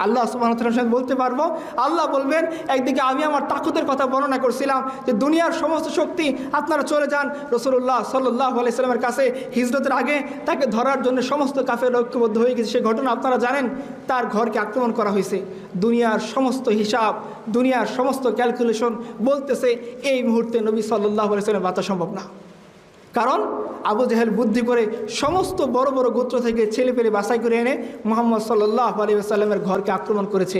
আল্লাহ সুবহানাহু ওয়া তাআলার সামনে বলতে পারবো? আল্লাহ বলবেন, একদিকে আমি আমার তাকুতের কথা বর্ণনা করছিলাম যে দুনিয়ার সমস্ত শক্তি আপনারা চলে যান রাসূলুল্লাহ সাল্লাল্লাহু আলাইহি সাল্লামের কাছে। হিজরতের আগে তাকে ধরার জন্য সমস্ত কাফের ঐক্যবদ্ধ হয়ে গেছে, সেই ঘটনা আপনারা জানেন। তার ঘরকে আক্রমণ করা হয়েছে। দুনিয়ার সমস্ত হিসাব, দুনিয়ার সমস্ত ক্যালকুলেশন বলতেছে এই মুহূর্তে নবী সাল্লাল্লাহু আলাইহি সাল্লাম বাঁচা সম্ভব না। কারণ আবু জেহেল বুদ্ধি করে সমস্ত বড় বড় গোত্র থেকে ছেলে পেলে বাছাই করে এনে মুহাম্মদ সাল্লাল্লাহু আলাইহি ওয়াসাল্লামের ঘরকে আক্রমণ করেছে।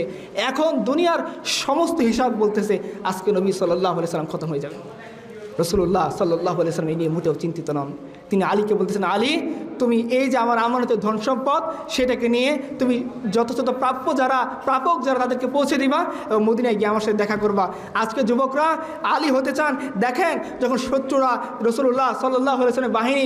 এখন দুনিয়ার সমস্ত হিসাব বলতেছে আজকে নবী সাল্লাল্লাহু আলাইহি ওয়াসাল্লাম খতম হয়ে যাবে। রাসূলুল্লাহ সাল্লাল্লাহু আলাইহি ওয়াসাল্লাম এই নিয়ে মোটেও চিন্তিত নন। তিনি আলীকে বলতেছেন, আলী তুমি এই যে আমার আমানতের ধন সম্পদ সেটাকে নিয়ে তুমি যথাযথ প্রাপক যারা তাদেরকে পৌঁছে দিবা এবং মদিনায় গিয়ে আমার সাথে দেখা করবা। আজকে যুবকরা আলী হতে চান, দেখেন যখন শত্রুরা রাসূলুল্লাহ সাল্লাল্লাহু আলাইহি ওয়াসাল্লামের বাহিনী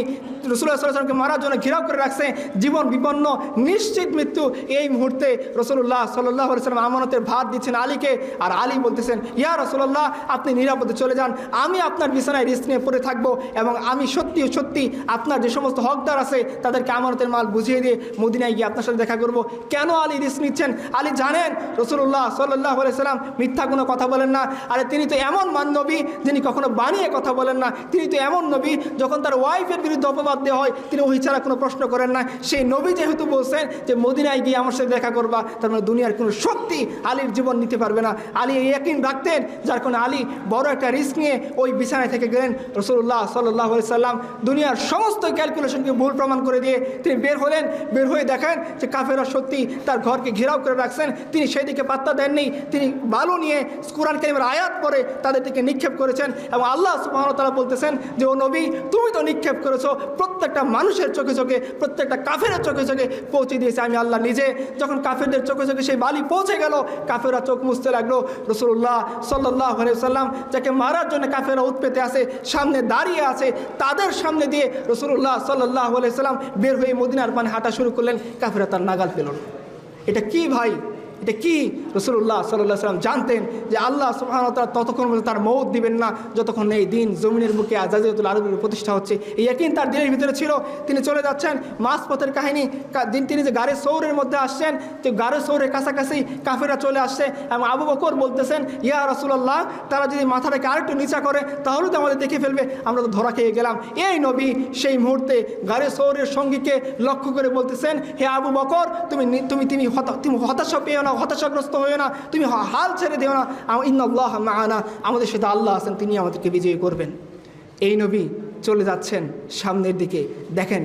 রাসূলুল্লাহ সাল্লাল্লাহু আলাইহি ওয়াসাল্লামকে মারার জন্য ঘেরাও করে রাখছে, জীবন বিপন্ন, নিশ্চিত মৃত্যু। এই মুহূর্তে রাসূলুল্লাহ সাল্লাল্লাহু আলাইহি ওয়াসাল্লাম আমানতের ভার দিচ্ছেন আলীকে, আর আলী বলতেছেন, ইয়া রাসূলুল্লাহ আপনি নিরাপদে চলে যান, আমি আপনার বিছানায় রিস্ক নিয়ে পড়ে থাকবো এবং আমি সত্যি সত্যি আপনার যে সমস্ত হকদার আছে তাদেরকে আমানতের মাল বুঝিয়ে দিয়ে মদিনায় গিয়ে আপনার সাথে দেখা করব। কেন আলী রিস্ক নিচ্ছেন? আলী জানেন রাসূলুল্লাহ সাল্লাল্লাহু আলাইহি ওয়াসাল্লাম মিথ্যা কোনো কথা বলেন না। আরে তিনি তো এমন নবী যিনি কখনো বানিয়ে কথা বলেন না। তিনি তো এমন নবী যখন তার ওয়াইফের বিরুদ্ধে অপবাদ দেওয়া হয় তিনি ওই ছাড়া কোনো প্রশ্ন করেন না। সেই নবী যেহেতু বলছেন যে মদিনায় গিয়ে আমার সাথে দেখা করবা, তার মানে দুনিয়ার কোনো শক্তি আলীর জীবন নিতে পারবে না। আলী এই ইয়াকিন রাখতেন, যার কারণে আলী বড় একটা রিস্ক নিয়ে ওই বিছানায় থেকে গেলেন। রাসূলুল্লাহ সাল্লাল্লাহু আলাইহি ওয়াসাল্লাম দুনিয়ার সমস্ত ক্যালকুলেশনকে ভুল প্রমাণ করে দিয়ে তিনি বের হলেন। বের হয়ে দেখেন যে কাফেররা সত্যি তার ঘরকে ঘেরাও করে রাখছেন। তিনি সেই দিকে পাত্তা দেননি, তিনি বালু নিয়ে কুরআন কারীমের আয়াত পড়ে তাদের দিকে নিক্ষেপ করেছেন এবং আল্লাহ সুবহানাহু ওয়া তাআলা বলতেছেন যে ও নবী তুমি তো নিক্ষেপ করেছো, প্রত্যেকটা মানুষের চোখে চোখে, প্রত্যেকটা কাফেরের চোখে চোখে পৌঁছে দিয়েছে আমি আল্লাহ নিজে। যখন কাফেরদের চোখে চোখে সেই বালি পৌঁছে গেল, কাফেররা চোখ মুছতে লাগলো। রাসূলুল্লাহ সাল্লাল্লাহু আলাইহি ওয়াসাল্লাম যাকে মারার জন্য কাফেররা উৎপেতে আছে, সামনে দাঁড়িয়ে আছে, তাদের সামনে দিয়ে রাসূলুল্লাহ সাল্লাল্লাহু আলাইহি ওয়াসাল্লাম বের হয়ে মদিনার পানে হাঁটা শুরু করলেন। কাফেররা তার নাগাল পেল না। এটা কি ভাই? এটা কি? রাসূলুল্লাহ সাল্লাল্লাহু আলাইহি ওয়াসাল্লাম জানতেন যে আল্লাহ সুবহানাহু ওয়া তাআলা ততক্ষণ পর্যন্ত তার মওত দিবেন না যতক্ষণ এই দিন জমিনের বুকে জাজিরাতুল আরবের প্রতিষ্ঠা হচ্ছে। এই ইয়াকিন তার দিলের ভিতরে ছিল। তিনি চলে যাচ্ছেন, মাঝপথের কাহিনী, তিনি যে গারে সৌরের মধ্যে আসছেন, তো গারে সৌরের কাছাকাছি কাফেররা চলে আসছে এবং আবু বকর বলতেছেন, ইয়া রাসূলুল্লাহ তারা যদি মাথাটাকে আরেকটু নিচা করে তাহলে তো আমাদের দেখে ফেলবে, আমরা তো ধরা খেয়ে গেলাম। এই নবী সেই মুহূর্তে গারে সৌরের সঙ্গীকে লক্ষ্য করে বলতেছেন, হে আবু বকর তুমি হতাশা পেও না, হতাশাগ্রস্ত হয়েও না, তুমি হাল ছেড়ে দিও না, ইন্নাল্লাহ মা'ানা, আমাদের সাথে আল্লাহ আছেন, তিনি আমাদেরকে বিজয়ী করবেন। এই নবী চলে যাচ্ছেন সামনের দিকে, দেখেন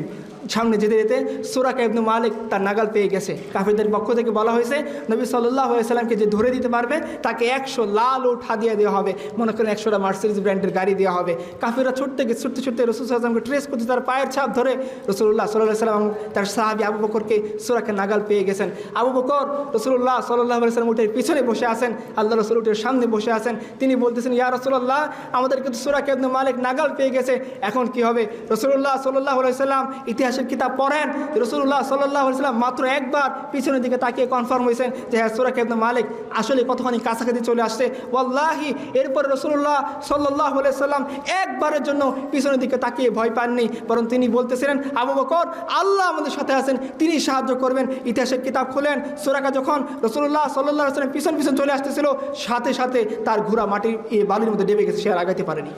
সামনে যেতে যেতে সুরাকা ইবনে মালিক তার নাগাল পেয়ে গেছে। কাফিরদের পক্ষ থেকে বলা হয়েছে নবী সাল্লাল্লাহু আলাইহি সাল্লামকে যে ধরে দিতে পারবে তাকে 100 লাল উট হাদিয়া দেওয়া হবে, মনে করেন 100টা মার্সিডিজ ব্র্যান্ডের গাড়ি দেওয়া হবে। কাফিররা ছুটতে ছুটতে রাসূল সাল্লাল্লাহু আলাইহি সাল্লামকে ট্রেস করতে তার পায়ের ছাপ ধরে রাসূলুল্লাহ সাল্লাল্লাহু আলাইহি সাল্লাম তার সাহাবী আবু বকরকে সুরাকে নাগাল পেয়ে গেছেন। আবু বকর রাসূলুল্লাহ সাল্লাল্লাহু আলাইহি সাল্লাম উটের পিছনে বসে আছেন, আল্লাহ রাসূল উটের সামনে বসে আছেন। তিনি বলতেছেন, ইয়া রাসূলুল্লাহ, আমাদেরকে তো সুরাকা ইবনে মালিক নাগাল পেয়ে গেছে, এখন কি হবে? রাসূলুল্লাহ সাল্লাল্লাহু আলাইহি সাল্লাম ইতিহাসের কিতাব পড়েন, রাসূলুল্লাহ সাল্লাল্লাহু আলাইহি সাল্লাম মাত্র একবার পিছনের দিকে তাকিয়ে কনফার্ম হয়েছেন যে হ্যাঁ সুরাকা ইবনে মালিক আসলে কতখানি কাছাকাছি চলে আসছে। ওয়াল্লাহি এরপর রাসূলুল্লাহ সাল্লাল্লাহু আলাইহি সাল্লাম একবারের জন্য পিছনের দিকে তাকিয়ে ভয় পাননি, বরং তিনি বলতেছিলেন, আবু বকর, আল্লাহ আমাদের সাথে আছেন, তিনি সাহায্য করবেন। ইতিহাসের কিতাব খুলেন, সুরাকা যখন রাসূলুল্লাহ সাল্লাল্লাহু আলাইহি সাল্লাম পিছন পিছন চলে আসতেছিল, সাথে সাথে তার ঘোড়া মাটির বালির মধ্যে ডেবে গেছে, সে আর আগাতে পারেনি।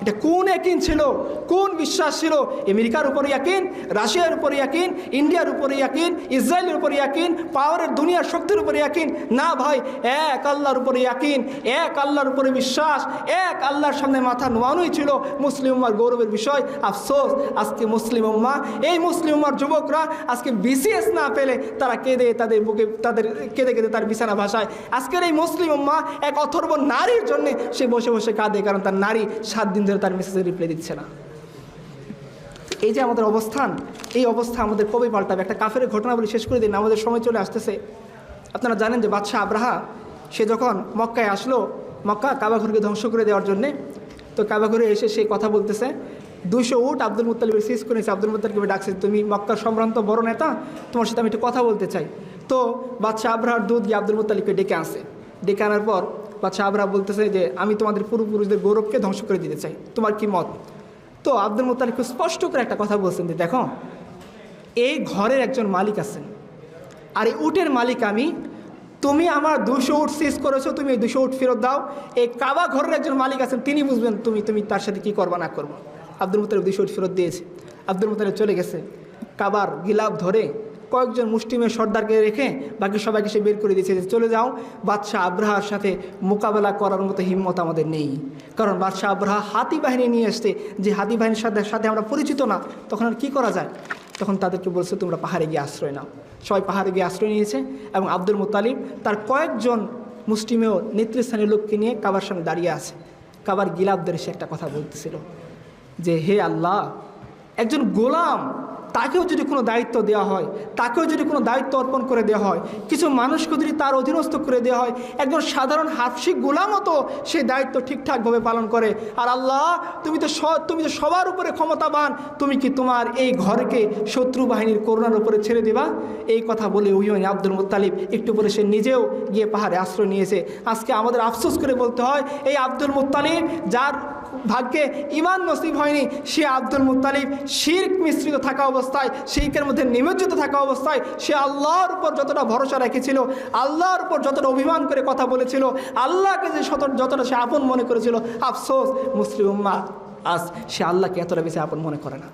এটা কোন ইয়াকিন ছিল, কোন বিশ্বাস ছিল? আমেরিকার উপরে ইয়াকিন, রাশিয়ার উপরে ইয়াকিন, ইন্ডিয়ার উপরে ইয়াকিন, ইসরায়েলের উপরে ইয়াকিন, পাওয়ারের দুনিয়ার শক্তির উপরে ইয়াকিন? না ভাই, এক আল্লাহর উপরে ইয়াকিন, এক আল্লাহর উপরে বিশ্বাস, এক আল্লাহর সামনে মাথা নোয়ানোই ছিল মুসলিম উম্মার গৌরবের বিষয়। আফসোস, আজকে মুসলিম উম্মা, এই মুসলিম উম্মার যুবকরা আজকে বিসিএস না পেলে তারা কেঁদে তাদের বুকে কেঁদে কেঁদে তার বিছানা ভাষায়। আজকের এই মুসলিম উম্মা এক অথর্ব নারীর জন্যে সে বসে বসে কাঁদে, কারণ তার নারী 7 দিন ধরে তার মেসেজে রিপ্লাই দিচ্ছে না। এই যে আমাদের অবস্থান, এই অবস্থা আমাদের কবে পাল্টাবে? একটা কাফের ঘটনা বলে শেষ করে দিন, আমাদের সময় চলে আসতেছে। আপনারা জানেন যে বাদশাহ আব্রাহা সে যখন মক্কায় আসলো, মক্কা কাবাঘরকে ধ্বংস করে দেওয়ার জন্যে, তো কাবাঘরে এসে সে কথা বলতেছে। 200 উট আব্দুল মুত্তালিবের সিজ করেছে। আব্দুল মুত্তালিবকে ডাকছে, তুমি মক্কার সম্ভ্রান্ত বড় নেতা, তোমার সাথে আমি একটু কথা বলতে চাই। তো বাদশাহ আব্রাহার দুধ গিয়ে আব্দুল মুত্তালিবকে ডেকে আনছে। ডেকে আনার পর বাদশাহ আব্রাহা বলতেছে যে আমি তোমাদের পূর্বপুরুষদের গৌরবকে ধ্বংস করে দিতে চাই, তোমার কি মত? তো আব্দুল মুত্তালিব খুব স্পষ্ট করে একটা কথা বলছেন যে দেখো, এই ঘরের একজন মালিক আছেন, আর এই উটের মালিক আমি। তুমি আমার 200 উট সিজ করেছো, তুমি এই 200 উট ফেরত দাও। এই কাবা ঘরের একজন মালিক আছেন, তিনি বুঝবেন তুমি তার সাথে কী করবা না করবো। আব্দুল মুত্তালিব 200 উট ফেরত দিয়েছে। আব্দুল মুত্তালিব চলে গেছে, কাবার গিলাফ ধরে কয়েকজন মুষ্টিমেয় সর্দারকে রেখে বাকি সবাইকে সে বের করে দিয়েছে যে চলে যাও, বাদশাহ আব্রাহার সাথে মোকাবেলা করার মতো হিম্মত আমাদের নেই। কারণ বাদশাহ আব্রাহা হাতি বাহিনী নিয়ে আসছে, যে হাতি বাহিনীর সাথে আমরা পরিচিত না, তখন আর কী করা যায়? তখন তাদেরকে বলছে তোমরা পাহাড়ে গিয়ে আশ্রয় নাও। সবাই পাহাড়ে গিয়ে আশ্রয় নিয়েছে এবং আব্দুল মুত্তালিব তার কয়েকজন মুষ্টিমেয় নেতৃস্থানীয় লোককে নিয়ে কাবার সামনে দাঁড়িয়ে আছে। কাবার গিলাফ ধরে সে একটা কথা বলতেছিল যে হে আল্লাহ, একজন গোলাম, তাকেও যদি কোনো দায়িত্ব দেওয়া হয়, তাকেও যদি কোনো দায়িত্ব অর্পণ করে দেওয়া হয়, কিছু মানুষকে যদি তার অধীনস্থ করে দেওয়া হয়, একজন সাধারণ হাফসি গোলামও তো সেই দায়িত্ব ঠিকঠাকভাবে পালন করে। আর আল্লাহ, তুমি তো সবার উপরে ক্ষমতাবান, তুমি কি তোমার এই ঘরকে শত্রু বাহিনীর করুণার উপরে ছেড়ে দেবা? এই কথা বলে আব্দুল মুত্তালিব একটু পরে সে নিজেও গিয়ে পাহাড়ে আশ্রয় নিয়েছে। আজকে আমাদের আফসোস করে বলতে হয়, এই আব্দুল মুত্তালিব যার ভাগ্যে ইমান নসিব হয়নি, সে আব্দুল মুত্তালিব শিরক মিশ্রিত থাকা অবস্থায়, শিরকের মধ্যে নিমজ্জিত থাকা অবস্থায় সে আল্লাহর উপর যতটা ভরসা রেখেছিল, আল্লাহর উপর যতটা অভিমান করে কথা বলেছিল, আল্লাহকে যে যতটা সে আপন মনে করেছিল, আফসোস মুসলিম উম্মাহ আজ সে আল্লাহকে এতটা বেশি আপন মনে করে না।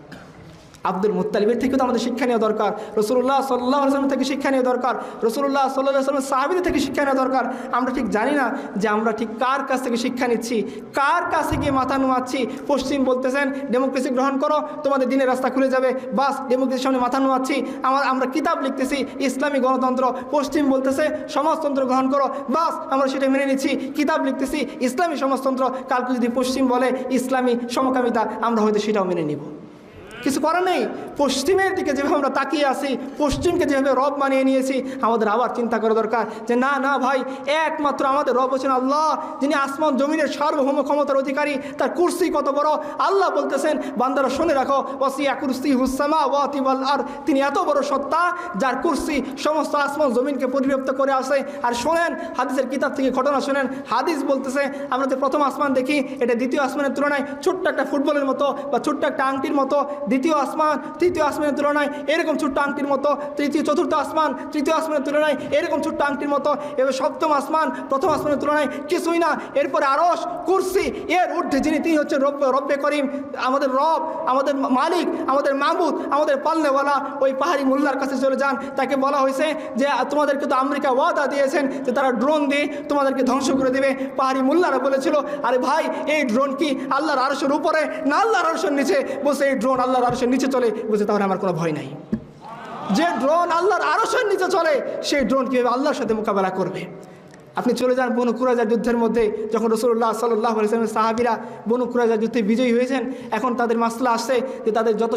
আব্দুল মুত্তালিবের থেকে তো আমাদের শিক্ষা নেওয়া দরকার, রাসূলুল্লাহ সাল্লাল্লাহু আলাইহি ওয়াসাল্লাম থেকে শিক্ষা নেওয়া দরকার, রাসূলুল্লাহ সাল্লাল্লাহু আলাইহি ওয়াসাল্লাম সাহাবীদের থেকে শিক্ষা নেওয়া দরকার। আমরা ঠিক জানি না যে আমরা ঠিক কার কাছ থেকে শিক্ষা নিচ্ছি, কার কাছে গিয়ে মাথা নোয়াচ্ছি। পশ্চিম বলতেছেন ডেমোক্রেসি গ্রহণ করো, তোমাদের দিনের রাস্তা খুলে যাবে, বাস ডেমোক্রেসির সামনে মাথা নোয়াচ্ছি। আমরা কিতাব লিখতেছি ইসলামী গণতন্ত্র, পশ্চিম বলতেছে সমাজতন্ত্র গ্রহণ করো, বাস আমরা সেটা মেনে নিচ্ছি। কিতাব লিখতেছি ইসলামী সমাজতন্ত্র, কালকে যদি পশ্চিম বলে ইসলামী সমকামিতা, আমরা হয়তো সেটাও মেনে নিব। কিছু করার নেই। পশ্চিমের দিকে যেভাবে আমরা তাকিয়ে আসি, পশ্চিমকে যেভাবে রব মানিয়ে নিয়েছি, আমাদের আবার চিন্তা করা দরকার যে না না ভাই, একমাত্র আমাদের রব হচ্ছেন আল্লাহ, যিনি আসমান জমিনের সার্বভৌম ক্ষমতার অধিকারী। তার কুরসি কত বড়! আল্লাহ বলতেছেন, বান্দারা শুনে রাখো, ওয়াসিয়া কুরসিয়ুস সামাওয়াতি ওয়াল আরদ, তিনি এত বড় সত্তা যার কুরসি সমস্ত আসমান জমিনকে পরিব্যাপ্ত করে আসে। আর শোনেন, হাদিসের কিতাব থেকে ঘটনা শোনেন। হাদিস বলতেছে, আমরা যে প্রথম আসমান দেখি, এটা দ্বিতীয় আসমানের তুলনায় ছোট্ট একটা ফুটবলের মতো বা ছোট্ট একটা আংটির মতো। দ্বিতীয় আসমান তৃতীয় আসমানের তুলনায় এরকম ছোট্ট আংটির মতো। চতুর্থ আসমান তৃতীয় আসমানের তুলনায় এরকম ছোট্ট আংটির মতো। এবার সপ্তম আসমান প্রথম আসমানের তুলনায় কিছুই না। এরপরে আরশ, কুরসি, এর ঊর্ধ্বে যিনি, তিনি হচ্ছেন রব্বে করিম, আমাদের রব, আমাদের মালিক, আমাদের মাবুদ, আমাদের পাল্লেওয়ালা। ওই পাহাড়ি মোল্লার কাছে চলে যান, তাকে বলা হয়েছে যে তোমাদেরকে তো আমেরিকা ওয়াদা দিয়েছেন যে তারা ড্রোন দিয়ে তোমাদেরকে ধ্বংস করে দেবে। পাহাড়ি মোল্লারা বলেছিল, আরে ভাই, এই ড্রোন কি আল্লাহর আরশের উপরে না আল্লাহর আরশের নিচে? বলছে এই ড্রোন আল্লাহর আল্লাহর আরশের নিচে চলে, বলছে তাহলে আমার কোনো ভয় নাই। যে ড্রোন আল্লাহর আরশের নিচে চলে, সেই ড্রোন কীভাবে আল্লাহর সাথে মোকাবেলা করবে? আপনি চলে যান বনু কুরাইজা যুদ্ধের মধ্যে, যখন রাসূলুল্লাহ সাল্লাল্লাহু আলাইহি ওয়াসাল্লামের সাহাবীরা বনু কুরাইজা যুদ্ধে বিজয়ী হয়েছেন, এখন তাদের মাসলা আসছে যে তাদের যত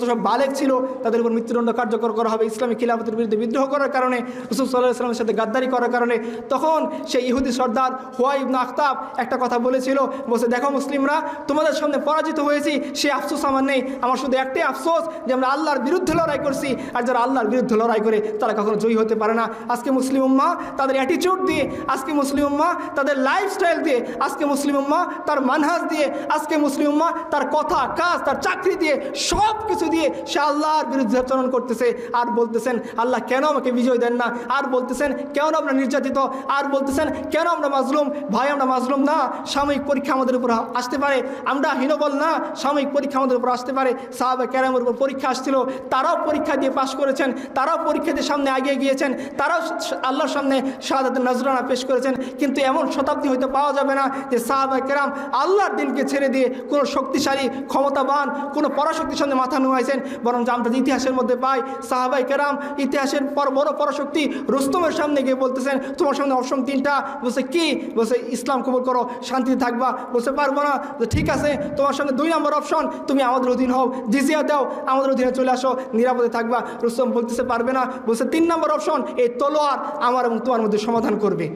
সব বালেগ ছিল তাদের উপর মৃত্যুদণ্ড কার্যকর করা হবে ইসলামী খিলাফতের বিরুদ্ধে বিদ্রোহ করার কারণে, রাসূল সাল্লাল্লাহু আলাইহি ওয়াসাল্লামের সাথে গাদ্দারি করার কারণে। তখন সেই ইহুদি সর্দার হুয়াই ইবনে আখতাব একটা কথা বলেছিল, বলছে দেখো মুসলিমরা, তোমাদের সামনে পরাজিত হয়েছি, সে আফসোস আমার নেই, আমার শুধু একটাই আফসোস যে আমরা আল্লাহর বিরুদ্ধে লড়াই করছি, আর যারা আল্লাহর বিরুদ্ধে লড়াই করে তারা কখনো জয়ী হতে পারে না। আজকে মুসলিম উম্মাহ তাদের অ্যাটিটিউড দিয়ে, আজকে মুসলিম উম্মাহ তাদের লাইফস্টাইল দিয়ে, আজকে মুসলিম উম্মাহ তার মানহাজ দিয়ে, আজকে মুসলিম উম্মাহ তার কথা কাজ তার চাকরি দিয়ে, সব কিছু দিয়ে সে আল্লাহর বিরুদ্ধে আচরণ করতেছে। আর বলতেছেন আল্লাহ কেন আমাকে বিজয় দেন না, আর বলতেছেন কেন আমরা নির্যাতিত, আর বলতেছেন কেন আমরা মাজলুম। ভাই আমরা মাজলুম না, সাময়িক পরীক্ষা আমাদের উপর আসতে পারে, আমরা হীনবল না, সাময়িক পরীক্ষা আমাদের উপর আসতে পারে। সাহাবা কেরামের উপর পরীক্ষা আসছিল, তারাও পরীক্ষা দিয়ে পাশ করেছেন, তারাও পরীক্ষা দিয়ে সামনে এগিয়ে গিয়েছেন, তারাও আল্লাহর সামনে শাহাদাতের নজরানা পেশ করেছেন। কিন্তু এমন শতাব্দী হইতে পাওয়া যাবে না যে সাহাবা কেরাম আল্লাহর দিনকে ছেড়ে দিয়ে কোনো শক্তিশালী ক্ষমতাবান কোনো পরাশক্তির সামনে মাথা নুয়াইছেন, বরং আমরা ইতিহাসের মধ্যে পাই সাহাবাই কেরাম ইতিহাসের বড় পরাশক্তি রুস্তমের সামনে গিয়ে বলতেছেন তোমার সামনে অপশন তিনটা। বলছে কি? বলছে ইসলাম কবুল করো, শান্তিতে থাকবা। বলছে পারবো না। ঠিক আছে, তোমার সামনে 2 নম্বর অপশন, তুমি আমাদের অধীন হও, জিজিয়া দাও, আমাদের অধীনে চলে আসো, নিরাপদে থাকবা। রুস্তম বলতেছে পারবে না। বলছে 3 নম্বর অপশন, এই তলোয়ার আমার এবং তোমার মধ্যে সমাধান করবে।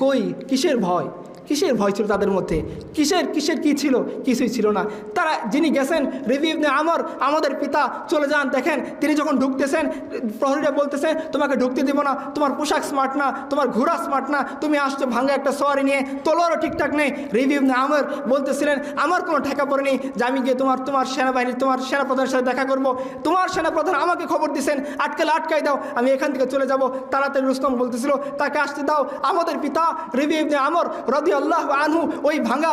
কই কিসের ভয়? কিসের ভয় ছিল তাদের মধ্যে? কিসের কি ছিল? কিছুই ছিল না। তারা যিনি গেছেন রবি ইবনে আমর, আমাদের পিতা, চলে যান। দেখেন তিনি যখন ঢুকতেছেন, প্রহরীরা বলতেছে তোমাকে ঢুকতে দেব না, তোমার পোশাক স্মার্ট না, তোমার ঘোড়া স্মার্ট না, তুমি আসছো ভাঙা একটা সওয়ারি নিয়ে, তলোয়ারও ঠিকঠাক নেই। রবি ইবনে আমর বলতেছিলেন আমার কোনো ঠেকা পড়েনি যে আমি গিয়ে তোমার সেনাবাহিনী, তোমার সেনাপ্রধানের সাথে দেখা করব। তোমার সেনাপ্রধান আমাকে খবর দিয়েছেন আটকাই দাও, আমি এখান থেকে চলে যাব তাড়াতাড়ি। রুস্তম বলতেছিল তাকে আসতে দাও। আমাদের পিতা রবি ইবনে আমর রাদিয়াল্লাহু আনহু ওই ভাঙা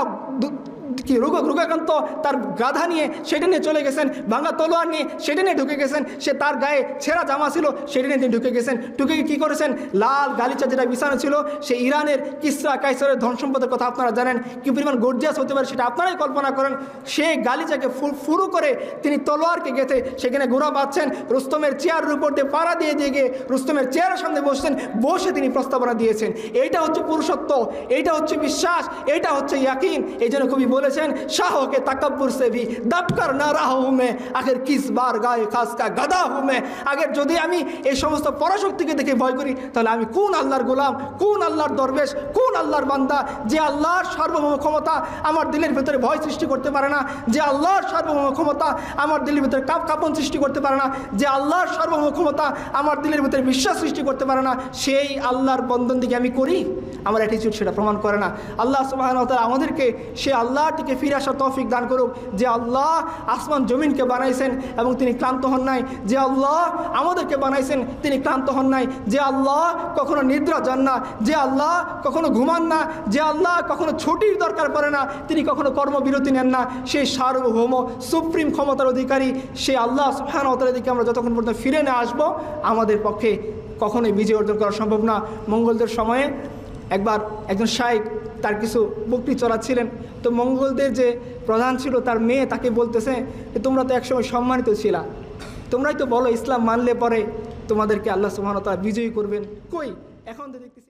রোগাক্রান্ত তার গাধা নিয়ে সেটা নিয়ে চলে গেছেন, ভাঙা তলোয়ার নিয়ে সেটা নিয়ে ঢুকে গেছেন। সে তার গায়ে ছেঁড়া জামা ছিল সেটা নিয়ে তিনি ঢুকে গেছেন। ঢুকে কী করেছেন? লাল গালিচা যেটা বিছানো ছিল, সে ইরানের কিসরা কাইসারের ধন সম্পদের কথা আপনারা জানেন, কি পরিমাণ গর্জিয়াস হতে পারে সেটা আপনারাই কল্পনা করেন। সেই গালিচাকে ফুরু করে তিনি তলোয়ারকে গেঁথে সেখানে ঘোড়া বাঁধছেন, রুস্তমের চেয়ারের উপর দিয়ে পাড়া দিয়ে গিয়ে রুস্তমের চেয়ারের সামনে বসছেন, বসে তিনি প্রস্তাবনা দিয়েছেন। এইটা হচ্ছে পুরুষত্ব, এইটা হচ্ছে বিশ্বাস, এইটা হচ্ছে ইয়াকিন। এই জন্য কবি বলেছেন শাহকে তাকাব্বুর সে ভি দবকর না রাহা হুঁ মে, আখির কিস বার গায়ে খাস কা গাদা হুঁ মে। আগের যদি আমি এই সমস্ত পরাশক্তিকে দেখে ভয় করি, তাহলে আমি কোন আল্লাহর গোলাম, কোন আল্লাহর দরবেশ, কোন আল্লাহর বান্দা? যে আল্লাহর সার্বভৌম ক্ষমতা আমার দিলের ভিতরে ভয় সৃষ্টি করতে পারে না, যে আল্লাহর সার্বভৌম ক্ষমতা আমার দিলের ভিতরে কাঁপন সৃষ্টি করতে পারে না, যে আল্লাহর সার্বভৌম ক্ষমতা আমার দিলের ভিতরে বিশ্বাস সৃষ্টি করতে পারে না, সেই আল্লাহর বন্ধন দিকে আমি করি, আমার অ্যাটিটিউড সেটা প্রমাণ করে না। আল্লাহ সুবহানাহু ওয়া তাআলা আমাদেরকে সে আল্লাহর দিকে ফিরে আসার তৌফিক দান করুক, যে আল্লাহ আসমান জমিনকে বানাইছেন এবং তিনি ক্লান্ত হন নাই, যে আল্লাহ আমাদেরকে বানাইছেন তিনি ক্লান্ত হন নাই, যে আল্লাহ কখনো নিদ্রা যান না, যে আল্লাহ কখনো ঘুমান না, যে আল্লাহ কখনো ছুটির দরকার পড়ে না, তিনি কখনো কর্মবিরতি নেন না, সেই সার্বভৌম সুপ্রিম ক্ষমতার অধিকারী সে আল্লাহ সুবহানাহু ওয়া তাআলার দিকে আমরা যতক্ষণ পর্যন্ত ফিরে না আসবো, আমাদের পক্ষে কখনোই বিজয় অর্জন করা সম্ভব না। মঙ্গলদের সময়ে একবার একজন শাইখ তার কিছু বকরি চড়াচ্ছিলেন, তো মঙ্গলদের যে প্রধান ছিল তার মেয়ে তাকে বলতেছে যে তোমরা তো একসময় সম্মানিত ছিলা, তোমরাই তো বলো ইসলাম মানলে পরে তোমাদেরকে আল্লাহ সুবহানাহু ওয়া তাআলা বিজয়ী করবেন, কই এখন তো দেখতেছি